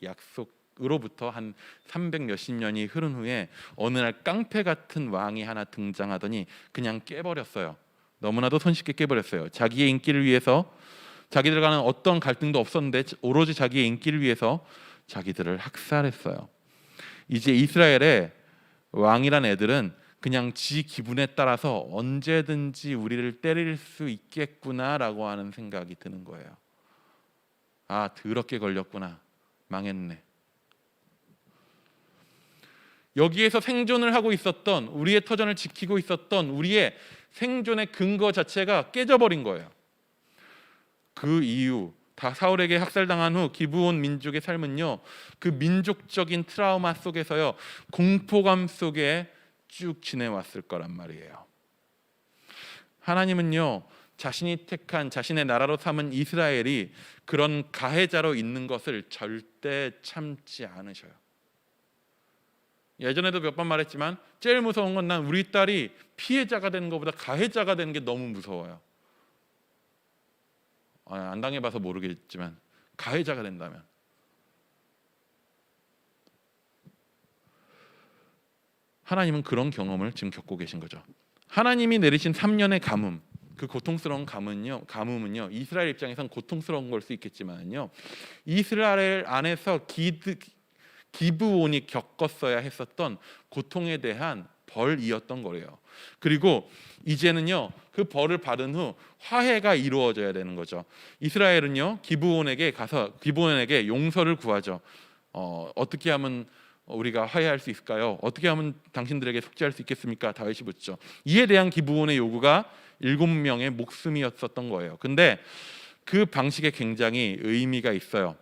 S3: 약속으로부터 한 300 몇십 년이 흐른 후에 어느 날 깡패 같은 왕이 하나 등장하더니 그냥 깨버렸어요. 너무나도 손쉽게 깨버렸어요. 자기의 인기를 위해서, 자기들과는 어떤 갈등도 없었는데 오로지 자기의 인기를 위해서 자기들을 학살했어요. 이제 이스라엘의 왕이란 애들은 그냥 지 기분에 따라서 언제든지 우리를 때릴 수 있겠구나라고 하는 생각이 드는 거예요. 더럽게 걸렸구나. 망했네. 여기에서 생존을 하고 있었던, 우리의 터전을 지키고 있었던 우리의 생존의 근거 자체가 깨져버린 거예요. 그 이후 다 사울에게 학살당한 후 기브온 민족의 삶은요, 그 민족적인 트라우마 속에서요, 공포감 속에 쭉 지내왔을 거란 말이에요. 하나님은요, 자신이 택한, 자신의 나라로 삼은 이스라엘이 그런 가해자로 있는 것을 절대 참지 않으셔요. 예전에도 몇 번 말했지만 제일 무서운 건 난 우리 딸이 피해자가 되는 것보다 가해자가 되는 게 너무 무서워요. 안 당해봐서 모르겠지만 가해자가 된다면, 하나님은 그런 경험을 지금 겪고 계신 거죠. 하나님이 내리신 3년의 가뭄, 그 고통스러운 가뭄은요, 이스라엘 입장에선 고통스러운 걸 수 있겠지만요, 이스라엘 안에서 기브온이 겪었어야 했었던 고통에 대한 벌이었던 거예요. 그리고 이제는요, 그 벌을 받은 후 화해가 이루어져야 되는 거죠. 이스라엘은요, 기브온에게 가서 기브온에게 용서를 구하죠. 어떻게 하면 우리가 화해할 수 있을까요? 어떻게 하면 당신들에게 속죄할 수 있겠습니까? 다윗이 묻죠. 이에 대한 기브온의 요구가 7명의 목숨이었었던 거예요. 근데 그 방식에 굉장히 의미가 있어요.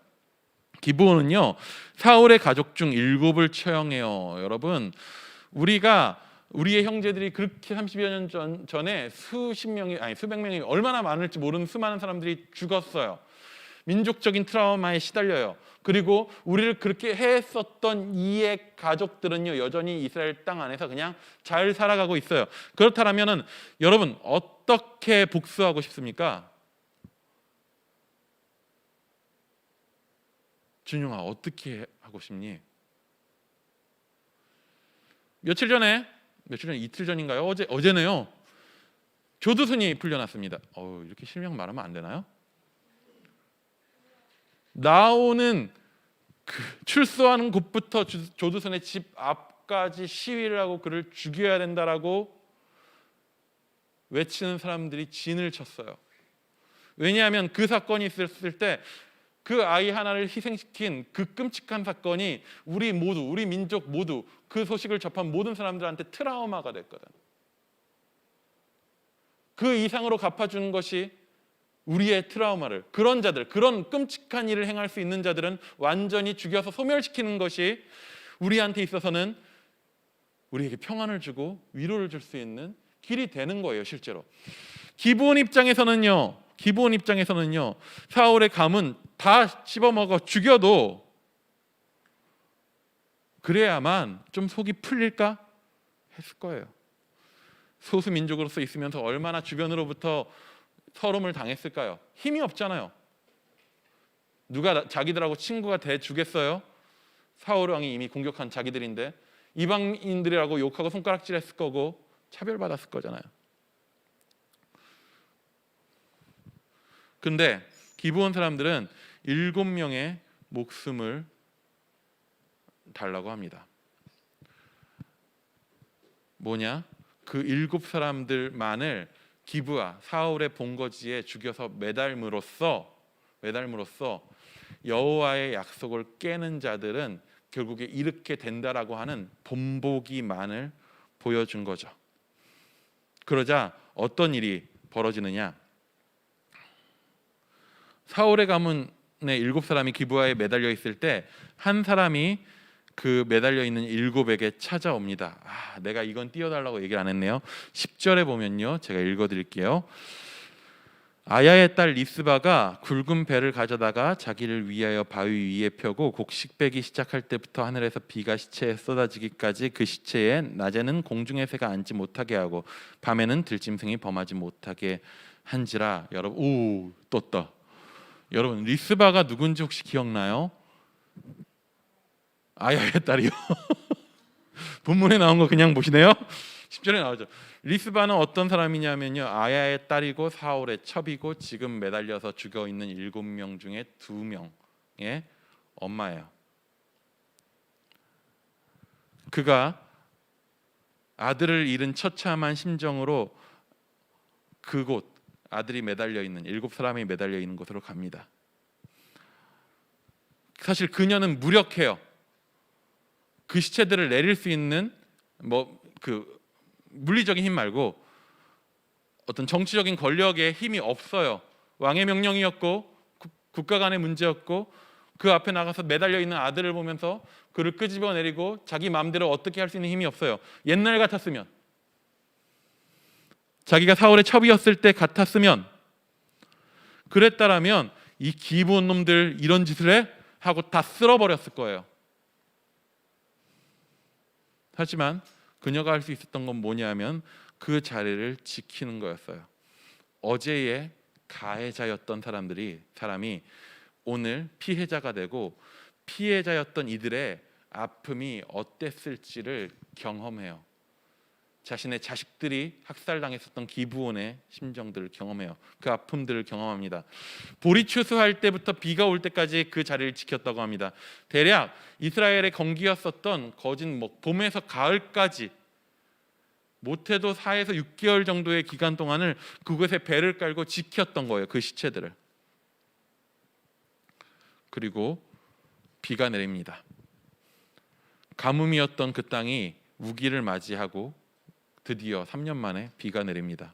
S3: 기브온은요, 사울의 가족 중 7을 처형해요. 여러분, 우리의 형제들이 그렇게 30여 년 전에 수백 명이 얼마나 많을지 모르는 수많은 사람들이 죽었어요. 민족적인 트라우마에 시달려요. 그리고 우리를 그렇게 했었던 이의 가족들은요, 여전히 이스라엘 땅 안에서 그냥 잘 살아가고 있어요. 그렇다면은 여러분, 어떻게 복수하고 싶습니까? 준용아, 어떻게 하고 싶니? 며칠 전에 이틀 전인가요? 어제네요. 조두순이 풀려났습니다. 이렇게 실명 말하면 안 되나요? 나오는 출소하는 곳부터 조두순의 집 앞까지 시위를 하고 그를 죽여야 된다라고 외치는 사람들이 진을 쳤어요. 왜냐하면 그 사건이 있었을 때 그 아이 하나를 희생시킨 그 끔찍한 사건이 우리 민족 모두 그 소식을 접한 모든 사람들한테 트라우마가 됐거든. 그 이상으로 갚아주는 것이 우리의 트라우마를, 그런 자들, 그런 끔찍한 일을 행할 수 있는 자들은 완전히 죽여서 소멸시키는 것이 우리한테 있어서는 우리에게 평안을 주고 위로를 줄 수 있는 길이 되는 거예요. 실제로 기브온 입장에서는요, 사울의 감은 다 씹어먹어 죽여도 그래야만 좀 속이 풀릴까 했을 거예요. 소수 민족으로서 있으면서 얼마나 주변으로부터 서름을 당했을까요? 힘이 없잖아요. 누가 자기들하고 친구가 돼 주겠어요? 사울 왕이 이미 공격한 자기들인데 이방인들이라고 욕하고 손가락질했을 거고 차별받았을 거잖아요. 근데 기브온 사람들은 7명의 목숨을 달라고 합니다. 뭐냐? 그 7사람들만을 기브아 사울의 본거지에 죽여서 매달므로써 여호와의 약속을 깨는 자들은 결국에 이렇게 된다라고 하는 본보기만을 보여준 거죠. 그러자 어떤 일이 벌어지느냐? 사울의 가문의 7사람이 기브아에 매달려 있을 때 한 사람이 그 매달려 있는 7에게 찾아옵니다. 내가 이건 띄워달라고 얘기를 안 했네요. 10절에 보면요, 제가 읽어드릴게요. 아야의 딸 리스바가 굵은 배를 가져다가 자기를 위하여 바위 위에 펴고 곡식 빼기 시작할 때부터 하늘에서 비가 시체에 쏟아지기까지 그 시체에 낮에는 공중의 새가 앉지 못하게 하고 밤에는 들짐승이 범하지 못하게 한지라. 여러분, 떴다. 여러분, 리스바가 누군지 혹시 기억나요? 아야의 딸이요. 본문에 나온 거 그냥 보시네요. 10절에 나오죠. 리스바는 어떤 사람이냐면요, 아야의 딸이고 사울의 첩이고 지금 매달려서 죽어 있는 7명 중에 2명의 엄마예요. 그가 아들을 잃은 처참한 심정으로 그곳, 아들이 매달려 있는 7사람이 매달려 있는 곳으로 갑니다. 사실 그녀는 무력해요. 그 시체들을 내릴 수 있는 물리적인 힘 말고 어떤 정치적인 권력의 힘이 없어요. 왕의 명령이었고 국가 간의 문제였고 그 앞에 나가서 매달려 있는 아들을 보면서 그를 끄집어 내리고 자기 마음대로 어떻게 할 수 있는 힘이 없어요. 옛날 같았으면, 자기가 사울의 첩이었을 때 같았으면, 그랬다라면 이 기브온 놈들 이런 짓을 해? 하고 다 쓸어버렸을 거예요. 하지만 그녀가 할 수 있었던 건 뭐냐면 그 자리를 지키는 거였어요. 어제의 가해자였던 사람이 오늘 피해자가 되고 피해자였던 이들의 아픔이 어땠을지를 경험해요. 자신의 자식들이 학살당했었던 기브온의 심정들을 경험해요. 그 아픔들을 경험합니다. 보리 추수할 때부터 비가 올 때까지 그 자리를 지켰다고 합니다. 대략 이스라엘의 건기였었던 거진 봄에서 가을까지 못해도 4에서 6개월 정도의 기간 동안을 그곳에 배를 깔고 지켰던 거예요. 그 시체들을. 그리고 비가 내립니다. 가뭄이었던 그 땅이 우기를 맞이하고 드디어 3년 만에 비가 내립니다.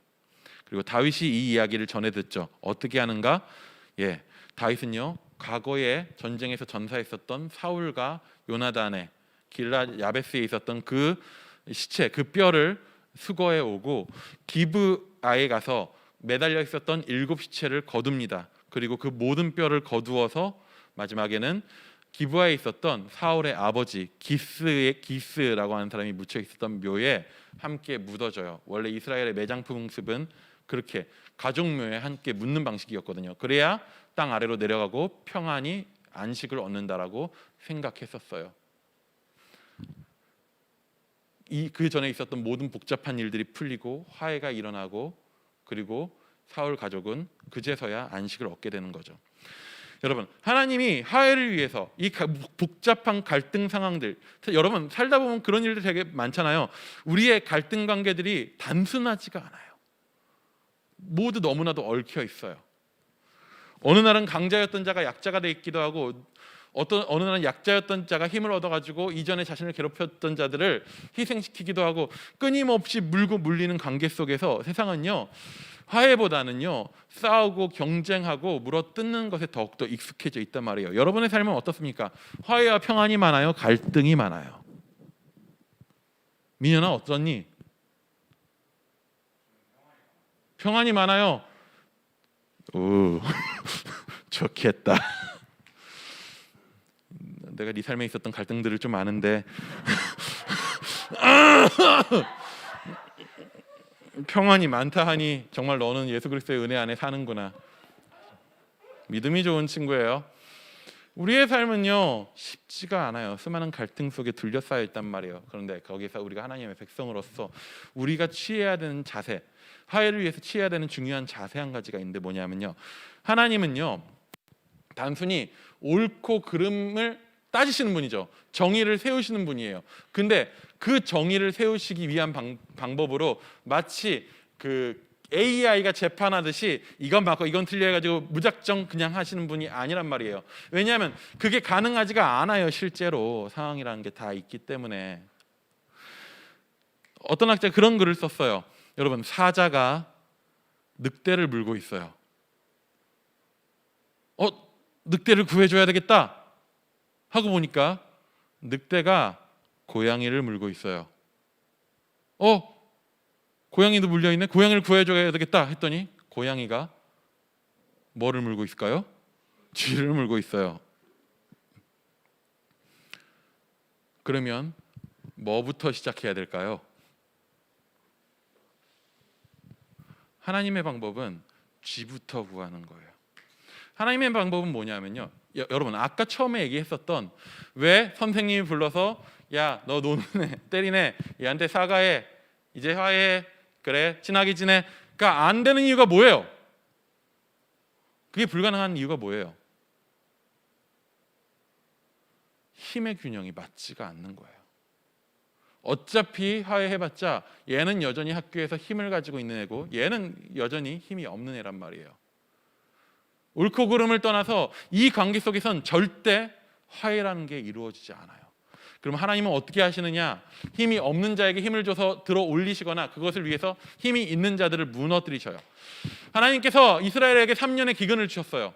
S3: 그리고 다윗이 이 이야기를 전해 듣죠. 어떻게 하는가? 다윗은요, 과거에 전쟁에서 전사했었던 사울과 요나단의 길라 야베스에 있었던 그 시체, 그 뼈를 수거해 오고 기브아에 가서 매달려 있었던 7시체를 거둡니다. 그리고 그 모든 뼈를 거두어서 마지막에는 기브아에 있었던 사울의 아버지 기스라고 하는 사람이 묻혀 있었던 묘에 함께 묻어져요. 원래 이스라엘의 매장풍습은 그렇게 가족묘에 함께 묻는 방식이었거든요. 그래야 땅 아래로 내려가고 평안히 안식을 얻는다라고 생각했었어요. 그 전에 있었던 모든 복잡한 일들이 풀리고 화해가 일어나고 그리고 사울 가족은 그제서야 안식을 얻게 되는 거죠. 여러분, 하나님이 화해를 위해서 이 복잡한 갈등 상황들, 여러분 살다 보면 그런 일들 되게 많잖아요. 우리의 갈등 관계들이 단순하지가 않아요. 모두 너무나도 얽혀 있어요. 어느 날은 강자였던 자가 약자가 돼 있기도 하고, 어느 날은 약자였던 자가 힘을 얻어가지고 이전에 자신을 괴롭혔던 자들을 희생시키기도 하고, 끊임없이 물고 물리는 관계 속에서 세상은요, 화해보다는요 싸우고 경쟁하고 물어뜯는 것에 더욱더 익숙해져 있단 말이에요. 여러분의 삶은 어떻습니까? 화해와 평안이 많아요? 갈등이 많아요? 민현아 어떠니? 평안이 많아요? 오, 좋겠다. 내가 네 삶에 있었던 갈등들을 좀 아는데 평안이 많다 하니 정말 너는 예수 그리스도의 은혜 안에 사는구나. 믿음이 좋은 친구예요. 우리의 삶은요 쉽지가 않아요. 수많은 갈등 속에 둘러싸여 있단 말이에요. 그런데 거기서 우리가 하나님의 백성으로서 우리가 취해야 되는 자세, 화해를 위해서 취해야 되는 중요한 자세 한 가지가 있는데 뭐냐면요, 하나님은요 단순히 옳고 그름을 따지시는 분이죠. 정의를 세우시는 분이에요. 근데 그 정의를 세우시기 위한 방법으로 마치 그 AI가 재판하듯이 이건 맞고 이건 틀려 해가지고 무작정 그냥 하시는 분이 아니란 말이에요. 왜냐하면 그게 가능하지가 않아요. 실제로 상황이라는 게 다 있기 때문에. 어떤 학자가 그런 글을 썼어요. 여러분, 사자가 늑대를 물고 있어요. 늑대를 구해줘야 되겠다 하고 보니까 늑대가 고양이를 물고 있어요. 고양이도 물려있네. 고양이를 구해줘야 되겠다 했더니 고양이가 뭐를 물고 있을까요? 쥐를 물고 있어요. 그러면 뭐부터 시작해야 될까요? 하나님의 방법은 쥐부터 구하는 거예요. 하나님의 방법은 뭐냐면요, 여러분 아까 처음에 얘기했었던, 왜 선생님이 불러서 야 너 노는 애 때리네, 얘한테 사과해, 이제 화해해, 그래 친하게 지내, 그러니까 안 되는 이유가 뭐예요? 그게 불가능한 이유가 뭐예요? 힘의 균형이 맞지가 않는 거예요. 어차피 화해해봤자 얘는 여전히 학교에서 힘을 가지고 있는 애고 얘는 여전히 힘이 없는 애란 말이에요. 옳고 그름을 떠나서 이 관계 속에선 절대 화해라는 게 이루어지지 않아요. 그럼 하나님은 어떻게 하시느냐? 힘이 없는 자에게 힘을 줘서 들어 올리시거나 그것을 위해서 힘이 있는 자들을 무너뜨리셔요. 하나님께서 이스라엘에게 3년의 기근을 주셨어요.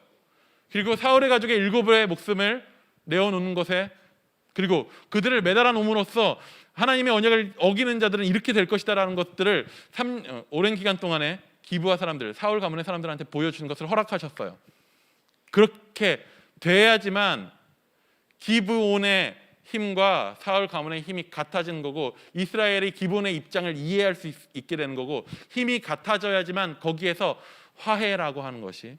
S3: 그리고 사울의 가족의 7의 목숨을 내어놓는 것에, 그리고 그들을 매달아 놓음으로써 하나님의 언약을 어기는 자들은 이렇게 될 것이다라는 것들을 오랜 기간 동안에 기브아 사람들, 사울 가문의 사람들한테 보여주는 것을 허락하셨어요. 그렇게 돼야지만 기브온의 힘과 사울 가문의 힘이 같아지는 거고, 이스라엘이 기브온의 입장을 이해할 수 있게 되는 거고, 힘이 같아져야지만 거기에서 화해라고 하는 것이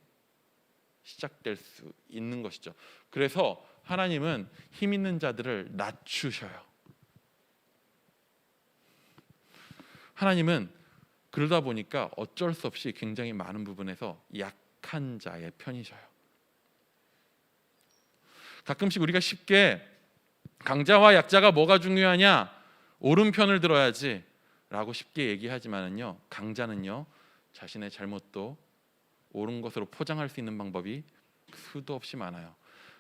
S3: 시작될 수 있는 것이죠. 그래서 하나님은 힘 있는 자들을 낮추셔요. 하나님은 그러다 보니까 어쩔 수 없이 굉장히 많은 부분에서 약한 자의 편이셔요. 가끔씩 우리가 쉽게 강자와 약자가 뭐가 중요하냐, 오른편을 들어야지 라고 쉽게 얘기하지만은요, 강자는요 자신의 잘못도 옳은 것으로 포장할 수 있는 방법이 수도 없이 많아요.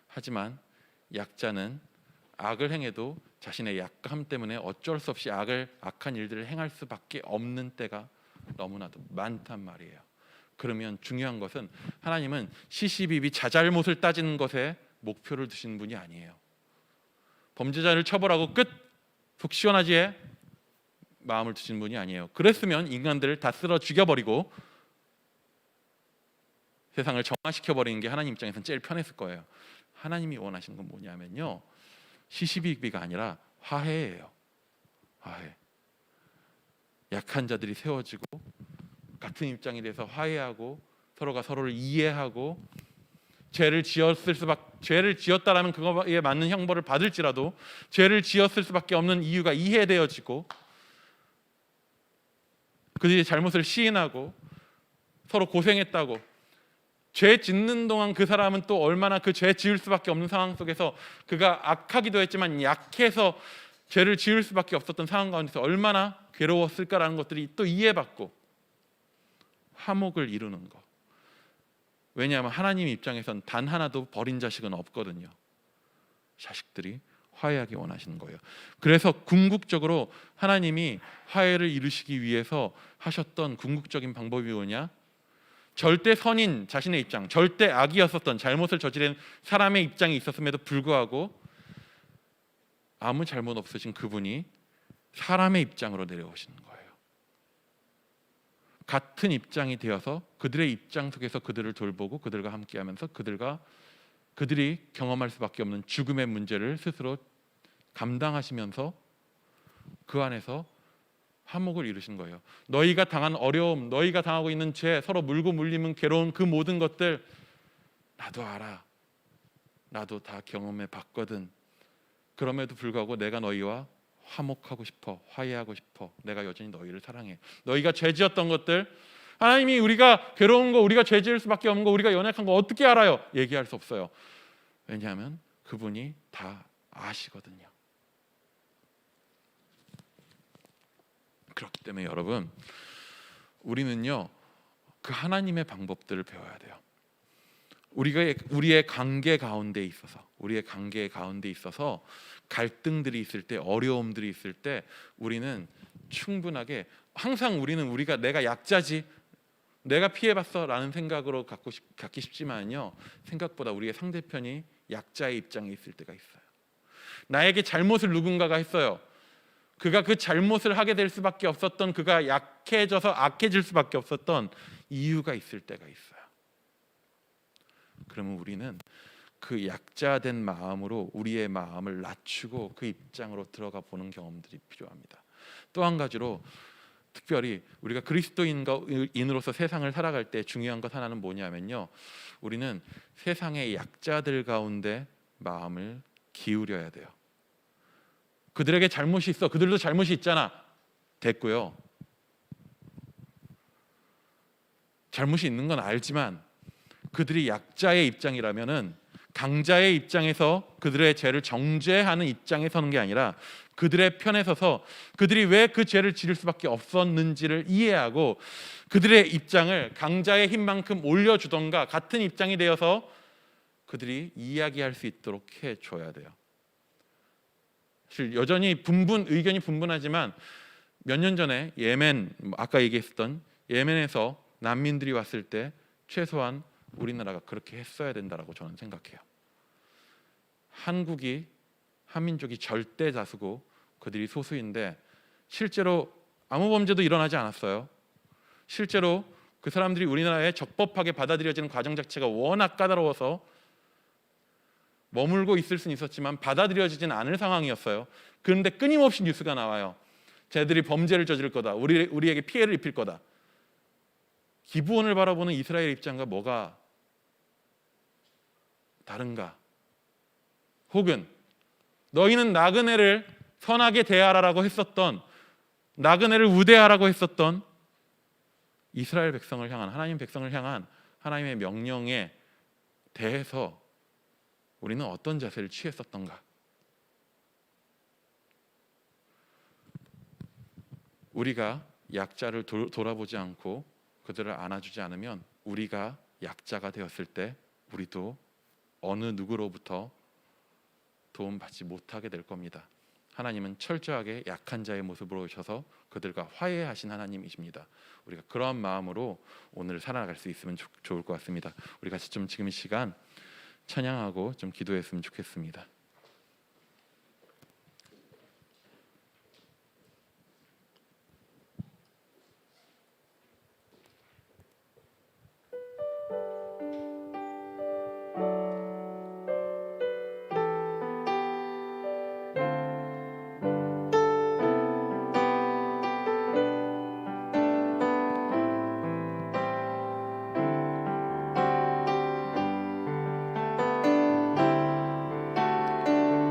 S3: 하지만 약자는 악을 행해도 자신의 약함 때문에 어쩔 수 없이 악한 일들을 행할 수밖에 없는 때가 너무나도 많단 말이에요. 그러면 중요한 것은 하나님은 시시비비 자잘못을 따지는 것에 목표를 두시는 분이 아니에요. 범죄자를 처벌하고 끝, 속 시원하지에 마음을 두시는 분이 아니에요. 그랬으면 인간들을 다 쓸어 죽여버리고 세상을 정화시켜버리는 게 하나님 입장에서는 제일 편했을 거예요. 하나님이 원하시는 건 뭐냐면요, 시시비비가 아니라 화해예요. 화해. 약한 자들이 세워지고 같은 입장이 돼서 화해하고 서로가 서로를 이해하고 죄를 지었다라면 그거에 맞는 형벌을 받을지라도 죄를 지었을 수밖에 없는 이유가 이해되어지고 그들이 잘못을 시인하고 서로 고생했다고, 죄 짓는 동안 그 사람은 또 얼마나 그 죄 지을 수밖에 없는 상황 속에서 그가 악하기도 했지만 약해서 죄를 지을 수밖에 없었던 상황 가운데서 얼마나 괴로웠을까라는 것들이 또 이해받고 화목을 이루는 것. 왜냐하면 하나님 입장에선 단 하나도 버린 자식은 없거든요. 자식들이 화해하기 원하시는 거예요. 그래서 궁극적으로 하나님이 화해를 이루시기 위해서 하셨던 궁극적인 방법이 뭐냐? 절대 선인 자신의 입장, 절대 악이었었던 잘못을 저지른 사람의 입장이 있었음에도 불구하고 아무 잘못 없으신 그분이 사람의 입장으로 내려오시는 거예요. 같은 입장이 되어서 그들의 입장 속에서 그들을 돌보고 그들과 함께하면서 그들이 경험할 수밖에 없는 죽음의 문제를 스스로 감당하시면서 그 안에서 화목을 이루신 거예요. 너희가 당한 어려움, 너희가 당하고 있는 죄, 서로 물고 물리는 괴로운 그 모든 것들 나도 알아. 나도 다 경험해 봤거든. 그럼에도 불구하고 내가 너희와 화목하고 싶어, 화해하고 싶어. 내가 여전히 너희를 사랑해. 너희가 죄 지었던 것들, 하나님이 우리가 괴로운 거, 우리가 죄 지을 수밖에 없는 거, 우리가 연약한 거 어떻게 알아요? 얘기할 수 없어요. 왜냐하면 그분이 다 아시거든요. 그렇기 때문에 여러분, 우리는요 그 하나님의 방법들을 배워야 돼요. 우리의 관계 가운데 있어서 갈등들이 있을 때, 어려움들이 있을 때 우리는 충분하게 항상 우리가 내가 약자지, 내가 피해봤어라는 생각으로 갖기 쉽지만요, 생각보다 우리의 상대편이 약자의 입장에 있을 때가 있어요. 나에게 잘못을 누군가가 했어요. 그가 그 잘못을 하게 될 수밖에 없었던, 그가 약해져서 악해질 수밖에 없었던 이유가 있을 때가 있어요. 그러면 우리는 그 약자된 마음으로 우리의 마음을 낮추고 그 입장으로 들어가 보는 경험들이 필요합니다. 또 한 가지로 특별히 우리가 그리스도인으로서 세상을 살아갈 때 중요한 것 하나는 뭐냐면요, 우리는 세상의 약자들 가운데 마음을 기울여야 돼요. 그들에게 잘못이 있어, 그들도 잘못이 있잖아, 됐고요. 잘못이 있는 건 알지만 그들이 약자의 입장이라면은 강자의 입장에서 그들의 죄를 정죄하는 입장에 서는 게 아니라 그들의 편에 서서 그들이 왜 그 죄를 지을 수밖에 없었는지를 이해하고 그들의 입장을 강자의 힘만큼 올려주던가 같은 입장이 되어서 그들이 이야기할 수 있도록 해줘야 돼요. 사실 여전히 의견이 분분하지만 몇 년 전에 예멘, 아까 얘기했던 예멘에서 난민들이 왔을 때 최소한 우리나라가 그렇게 했어야 된다라고 저는 생각해요. 한민족이 절대 다수고 그들이 소수인데 실제로 아무 범죄도 일어나지 않았어요. 실제로 그 사람들이 우리나라에 적법하게 받아들여지는 과정 자체가 워낙 까다로워서 머물고 있을 수는 있었지만 받아들여지진 않을 상황이었어요. 그런데 끊임없이 뉴스가 나와요. 쟤들이 범죄를 저지를 거다, 우리에게 피해를 입힐 거다. 기브온을 바라보는 이스라엘 입장과 뭐가 다른가? 혹은 너희는 나그네를 선하게 대하라라고 했었던, 나그네를 우대하라고 했었던 이스라엘 백성을 향한, 하나님 백성을 향한 하나님의 명령에 대해서 우리는 어떤 자세를 취했었던가? 우리가 약자를 돌아보지 않고 그들을 안아주지 않으면 우리가 약자가 되었을 때 우리도 어느 누구로부터 도움받지 못하게 될 겁니다. 하나님은 철저하게 약한 자의 모습으로 오셔서 그들과 화해하신 하나님이십니다. 우리가 그러한 마음으로 오늘 살아갈 수 있으면 좋을 것 같습니다. 우리 같이 좀 지금 이 시간 찬양하고 좀 기도했으면 좋겠습니다.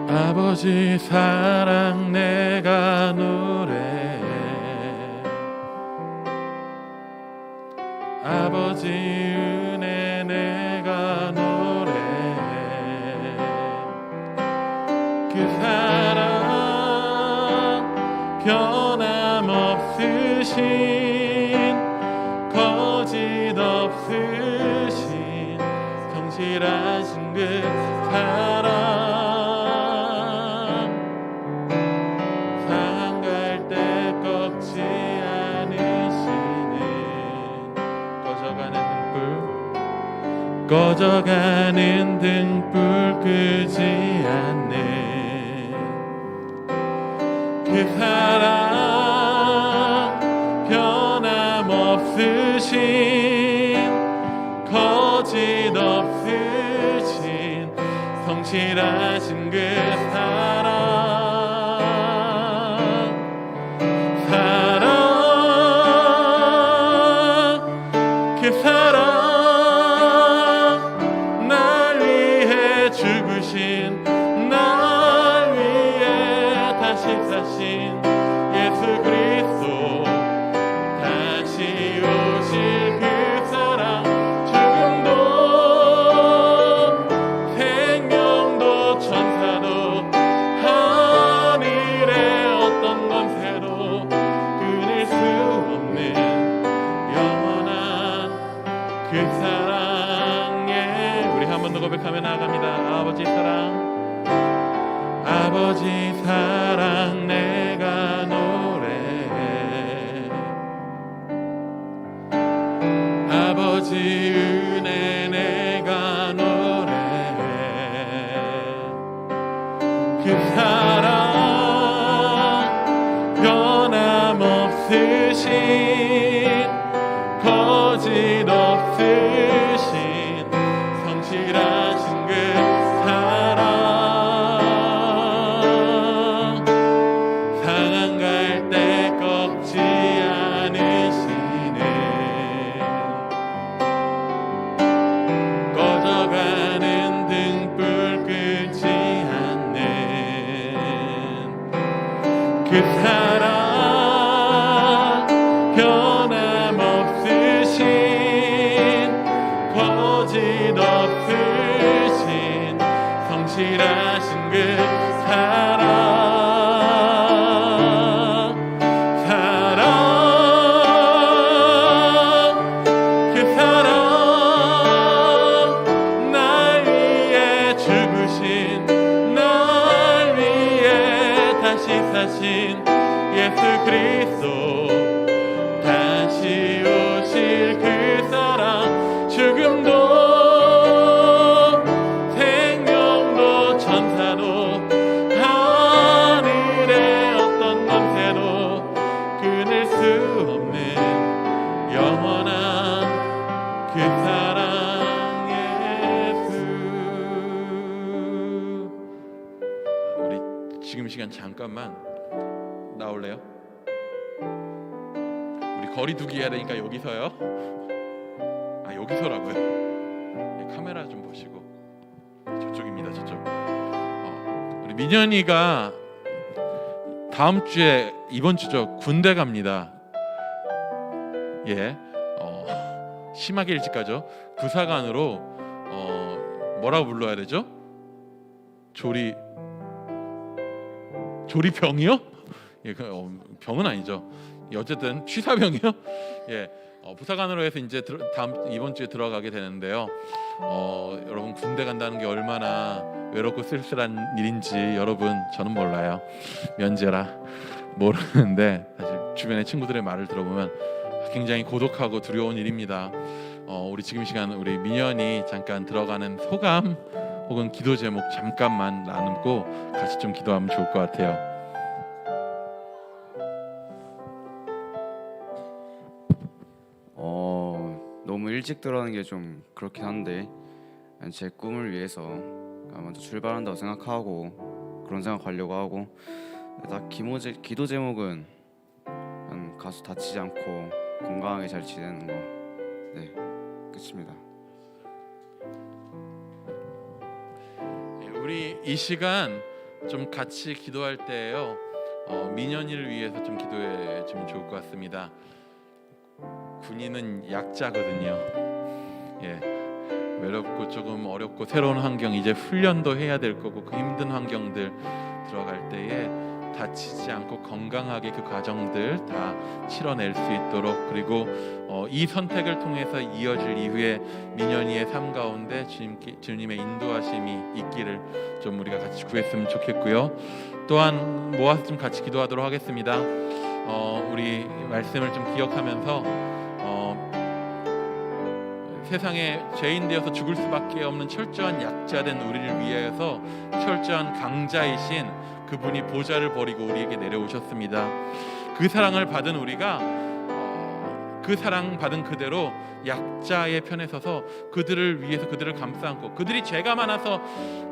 S3: 아버지 사랑 내가 노래해, 아버지 은혜 내가 노래해. 그 사랑 변함없으신 거짓 없으신 성실하신 그 사랑, 꺼져가는 등불 끄지 않는 그 사랑 변함없으신 거짓 없으신 성실하신 그 사랑, 그 사랑 죽으신 날 위해 다시 사신 예수 그리스도, 다시 오실 그 사랑, 죽음도 생명도 천사도 하늘의 어떤 권세도 끊을 수 없는 영원한 그 사랑에 우리 한 번 더 고백하며 나아갑니다. 아버지 사랑, 아버지 사랑 내가 노래해, 아버지 은혜 내가 노래해. 그 사랑 변함없으신 거짓 없으신 성실하신 그 사랑, 상한 갈 때 꺾지 않으시는 꺼져가는 등불 끄지 않는 그 사랑 변함없으신 거짓 없으신 성실하신 그 사랑, 그 사랑 날 위해 죽으신 날 위해 다시 사신 예수 그리스도, 다시 오실 그 사랑, 죽음도 생명도 천사도 하늘의 어떤 권세도 끊을 수 없는 영원한 그 사랑 예수. 우리 지금 시간 잠깐만 나올래요? 우리 거리두기 해야 되니까 여기서요. 아, 여기서라고요? 네, 카메라 좀 보시고. 저쪽입니다, 저쪽. 우리 민현이가 다음 주에, 이번 주죠, 군대 갑니다. 예, 심하게 일찍 가죠. 부사관으로 뭐라고 불러야 되죠? 조리병이요? 예, 병은 아니죠. 어쨌든 취사병이요. 예, 부사관으로 해서 이제 이번 주에 들어가게 되는데요. 여러분 군대 간다는 게 얼마나 외롭고 쓸쓸한 일인지 여러분 저는 몰라요. 면제라 모르는데 사실 주변의 친구들의 말을 들어보면 굉장히 고독하고 두려운 일입니다. 우리 지금 이 시간 우리 민현이 잠깐 들어가는 소감 혹은 기도 제목 잠깐만 나누고 같이 좀 기도하면 좋을 것 같아요.
S4: 너무 일찍 들어가는 게 좀 그렇긴 한데 제 꿈을 위해서 먼저 출발한다고 생각하고 그런 생각하려고 하고 딱 기도 제목은 가수 다치지 않고 건강하게 잘 지내는 거. 네, 끝입니다.
S3: 우리 이 시간 좀 같이 기도할 때요. 민현이를 위해서 좀 기도해 주면 좋을 것 같습니다. 군인은 약자거든요. 외롭고 조금 어렵고 새로운 환경, 이제 훈련도 해야 될 거고 그 힘든 환경들 들어갈 때에 다치지 않고 건강하게 그 과정들 다 치러낼 수 있도록, 그리고 이 선택을 통해서 이어질 이후에 민현이의 삶 가운데 주님의 인도하심이 있기를 좀 우리가 같이 구했으면 좋겠고요. 또한 모아서 좀 같이 기도하도록 하겠습니다. 우리 말씀을 좀 기억하면서 세상에 죄인 되어서 죽을 수밖에 없는 철저한 약자된 우리를 위하여서 철저한 강자이신 그분이 보좌를 버리고 우리에게 내려오셨습니다. 그 사랑을 받은 우리가 그 사랑 받은 그대로 약자의 편에 서서 그들을 위해서 그들을 감싸 안고, 그들이 죄가 많아서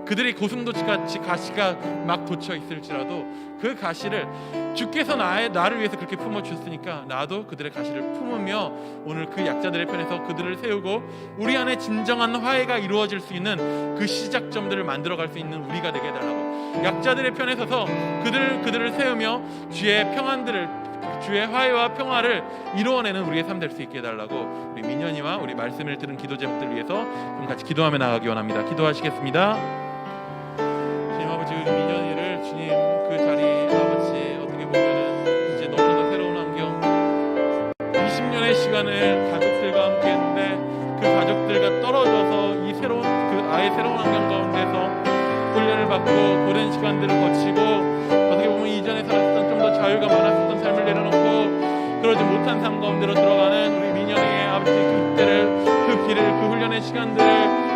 S3: 그들이 고슴도치같이 가시가 막 돋쳐 있을지라도 그 가시를 주께서 나를 위해서 그렇게 품어주셨으니까 나도 그들의 가시를 품으며 오늘 그 약자들의 편에서 그들을 세우고 우리 안에 진정한 화해가 이루어질 수 있는 그 시작점들을 만들어갈 수 있는 우리가 되게 해달라고, 약자들의 편에 서서 그들을 세우며 주의 화해와 평화를 이루어내는 우리의 삶 될 수 있게 해달라고 우리 민현이와 우리 말씀을 들은 기도 제목들 위해서 좀 같이 기도하며 나가기 원합니다. 기도하시겠습니다. 주님 아버지, 우리 민현이를 주님 그 자리 아버지 어떻게 보면은 이제 너무나도 새로운 환경 20년의 시간을 가족들과 함께 했는데 그 가족들과 떨어져서 이 새로운 그 아예 새로운 환경 가운데서 훈련을 받고 오랜 시간들을 거치고 어떻게 보면 이전에 살았던 좀 더 자유가 많았었던 삶을 내려놓고 그러지 못한 삶 가운데로 들어가는 우리 민현의 아버지 그 때를, 그 길을, 그 훈련의 시간들을,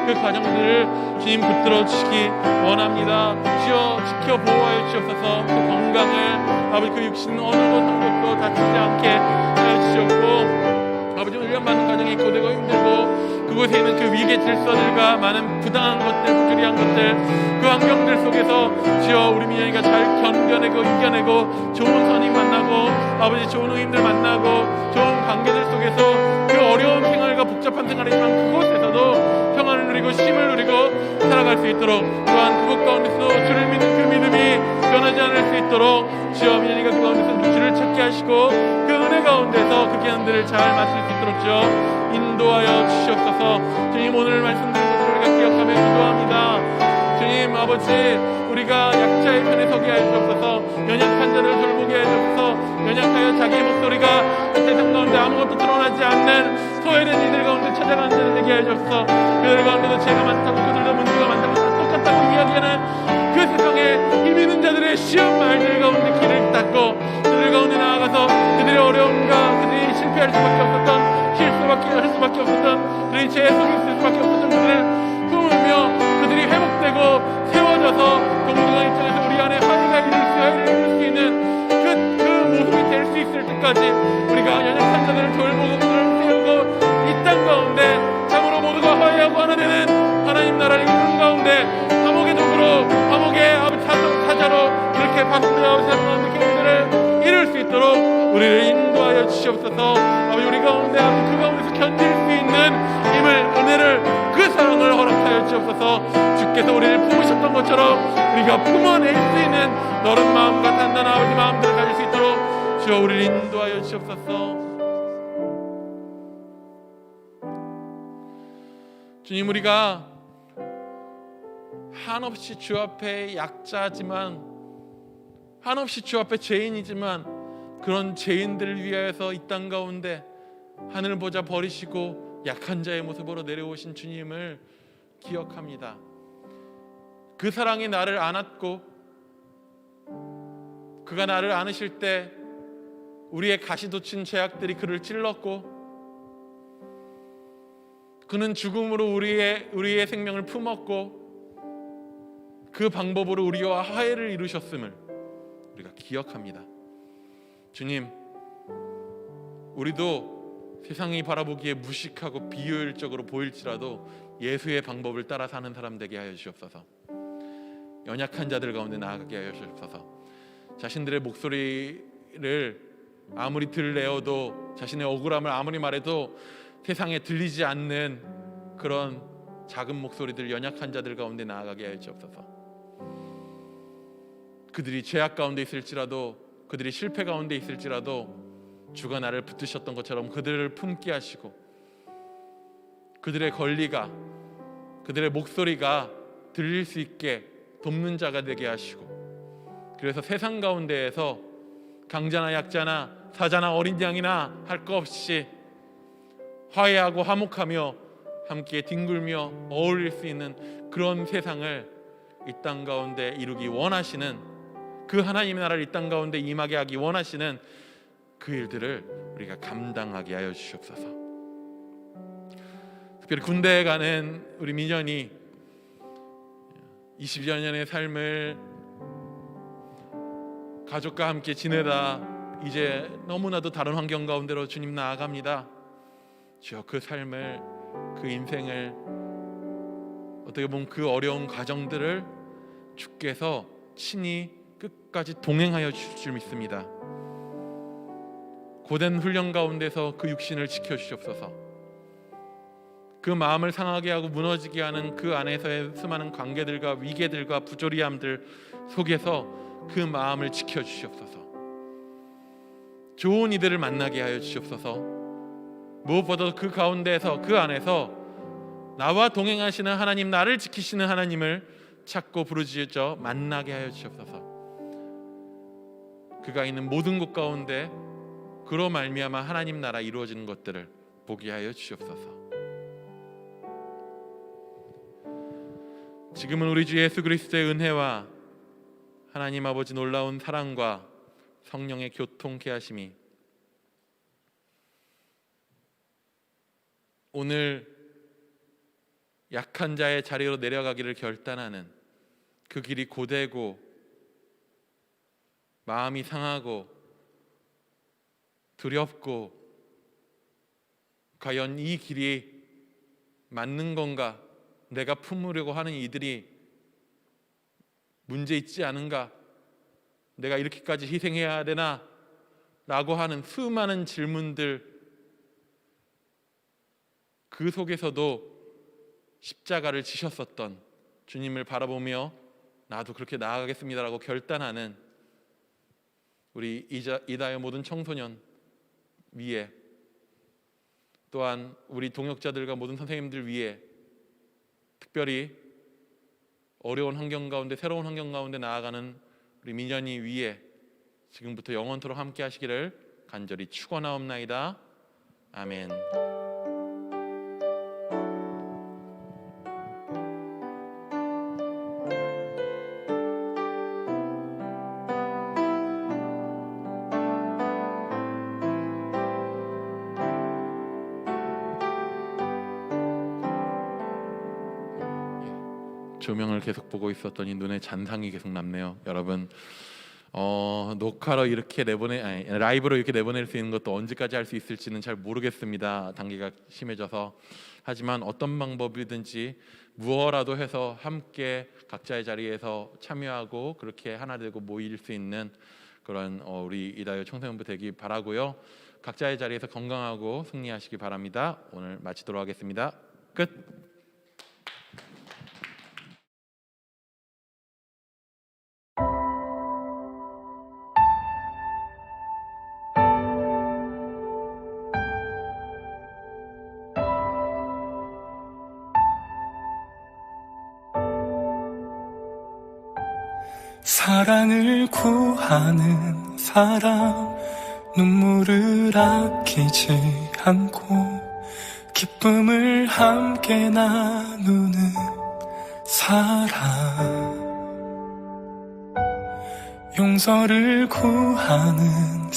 S3: 그 과정들을 주님 붙들어 주시기 원합니다. 주여 지켜 보호하여 주시옵소서. 그 건강을 아버지 그 육신 어느 것 한 것도 다치지 않게 하여 주시옵고, 아버지 훈련받는 과정이 고되고 힘들고 그곳에 있는 그 위계 질서들과 많은 부당한 것들, 부주리한 것들, 그 환경들 속에서 주여 우리 민현이가 잘 견뎌내고 이겨내고 좋은 선임 만나고 아버지 좋은 의인들 만나고 좋은 관계들 속에서 그 어려운 생활과 복잡한 생활이지만 그곳에서도 평안을 누리고 쉼을 누리고 살아갈 수 있도록, 또한 그곳 가운데서 주를 믿는 그 믿음이 변하지 않을 수 있도록 주여 민현이가 그 가운데서 주를 찾게 하시고 그 은혜 가운데서 그 기한들을 잘 마칠 수 있도록 주여 인도하여 주시옵소서. 주님 오늘 말씀드린 것을 우리가 기억하며 기도합니다. 주님 아버지, 우리가 약자의 편에 서게 하여 주옵소서. 연약한 자를 돌보게 하여 주옵소서. 연약하여 자기의 목소리가 세상 가운데 아무것도 드러나지 않는 소외된 이들 가운데 찾아가는 자들 되게 하여 주옵소서. 그들 가운데도 죄가 많다고 그들도 문제가 많다고 다 똑같다고 이야기하는 그 세상에 힘 있는 자들의 쉬운 말들 가운데 길을 닦고 그들 가운데 나아가서 그들의 어려움과 그들이 실패할 수밖에 없었던, 할 수밖에 없었던, 그들이 죄에 속에 있을 수밖에 없었던 그들을 품으며 그들이 회복되고 세워져서 동등한 입장에서 우리 안에 화해가 이룰 수 있는 그 모습이 될 수 있을 때까지 우리가 연약한 자들을 돌보고 그들을 세우고 이 땅 가운데 참으로 모두가 화해하고 하나 되는 하나님 나라를 이루는 가운데 화목의 도구로, 화목의 아버지 사자로 그렇게 파송되어 세우는 느낌들을 이룰 수 있도록 우리를 인도하여 주시옵소서. 아버지 우리 가운데 그 가운데서 견딜 수 있는 힘을, 은혜를, 그 사랑을 허락하여 주옵소서. 주께서 우리를 품으셨던 것처럼 우리가 품어낼 수 있는 너른 마음과 단단한 아버지 마음들을 가질 수 있도록 주여 우리를 인도하여 주옵소서. 주님, 우리가 한없이 주 앞에 약자지만, 한없이 주 앞에 죄인이지만 그런 죄인들을 위하여서 이 땅 가운데 하늘 보좌 버리시고 약한 자의 모습으로 내려오신 주님을 기억합니다. 그 사랑이 나를 안았고, 그가 나를 안으실 때 우리의 가시돋친 죄악들이 그를 찔렀고, 그는 죽음으로 우리의 생명을 품었고, 그 방법으로 우리와 화해를 이루셨음을 우리가 기억합니다. 주님, 우리도 세상이 바라보기에 무식하고 비효율적으로 보일지라도 예수의 방법을 따라 사는 사람 되게 하여 주옵소서. 연약한 자들 가운데 나아가게 하여 주옵소서. 자신들의 목소리를 아무리 들내어도, 자신의 억울함을 아무리 말해도 세상에 들리지 않는 그런 작은 목소리들, 연약한 자들 가운데 나아가게 하여 주옵소서. 그들이 죄악 가운데 있을지라도, 그들이 실패 가운데 있을지라도 주가 나를 붙드셨던 것처럼 그들을 품게 하시고, 그들의 권리가, 그들의 목소리가 들릴 수 있게 돕는 자가 되게 하시고, 그래서 세상 가운데에서 강자나 약자나 사자나 어린 양이나 할 것 없이 화해하고 화목하며 함께 뒹굴며 어울릴 수 있는 그런 세상을 이 땅 가운데 이루기 원하시는, 그 하나님의 나라를 이 땅 가운데 임하게 하기 원하시는 그 일들을 우리가 감당하게 하여 주시옵소서. 특별히 군대에 가는 우리 민현이 20여 년의 삶을 가족과 함께 지내다 이제 너무나도 다른 환경 가운데로 주님 나아갑니다. 주여, 그 삶을, 그 인생을, 어떻게 보면 그 어려운 과정들을 주께서 친히 끝까지 동행하여 주실 줄 믿습니다. 고된 훈련 가운데서 그 육신을 지켜주시옵소서. 그 마음을 상하게 하고 무너지게 하는 그 안에서의 수많은 관계들과 위계들과 부조리함들 속에서 그 마음을 지켜주시옵소서. 좋은 이들을 만나게 하여 주시옵소서. 무엇보다도 그 가운데에서, 그 안에서 나와 동행하시는 하나님, 나를 지키시는 하나님을 찾고 부르짖어 만나게 하여 주시옵소서. 그가 있는 모든 곳 가운데 그로 말미암아 하나님 나라 이루어지는 것들을 보게 하여 주시옵소서. 지금은 우리 주 예수 그리스도의 은혜와 하나님 아버지 놀라운 사랑과 성령의 교통케 하심이 오늘 약한 자의 자리로 내려가기를 결단하는 그 길이 고되고 마음이 상하고 두렵고, 과연 이 길이 맞는 건가, 내가 품으려고 하는 이들이 문제 있지 않은가, 내가 이렇게까지 희생해야 되나 라고 하는 수많은 질문들, 그 속에서도 십자가를 지셨었던 주님을 바라보며 나도 그렇게 나아가겠습니다라고 결단하는 우리 이다의 모든 청소년 위에, 또한 우리 동역자들과 모든 선생님들 위에, 특별히 어려운 환경 가운데, 새로운 환경 가운데 나아가는 우리 민현이 위에 지금부터 영원토록 함께 하시기를 간절히 축원하옵나이다. 아멘. 조명을 계속 보고 있었더니 눈에 잔상이 계속 남네요. 여러분, 녹화로 이렇게 라이브로 이렇게 내보낼 수 있는 것도 언제까지 할 수 있을지는 잘 모르겠습니다. 단기가 심해져서. 하지만 어떤 방법이든지 무엇라도 해서 함께 각자의 자리에서 참여하고 그렇게 하나 되고 모일 수 있는 그런 우리 이다요 청소년부 되기 바라고요. 각자의 자리에서 건강하고 승리하시기 바랍니다. 오늘 마치도록 하겠습니다. 끝.
S5: 사랑을 구하는 사람, 눈물을 아끼지 않고 기쁨을 함께 나누는 사랑 용서를 구하는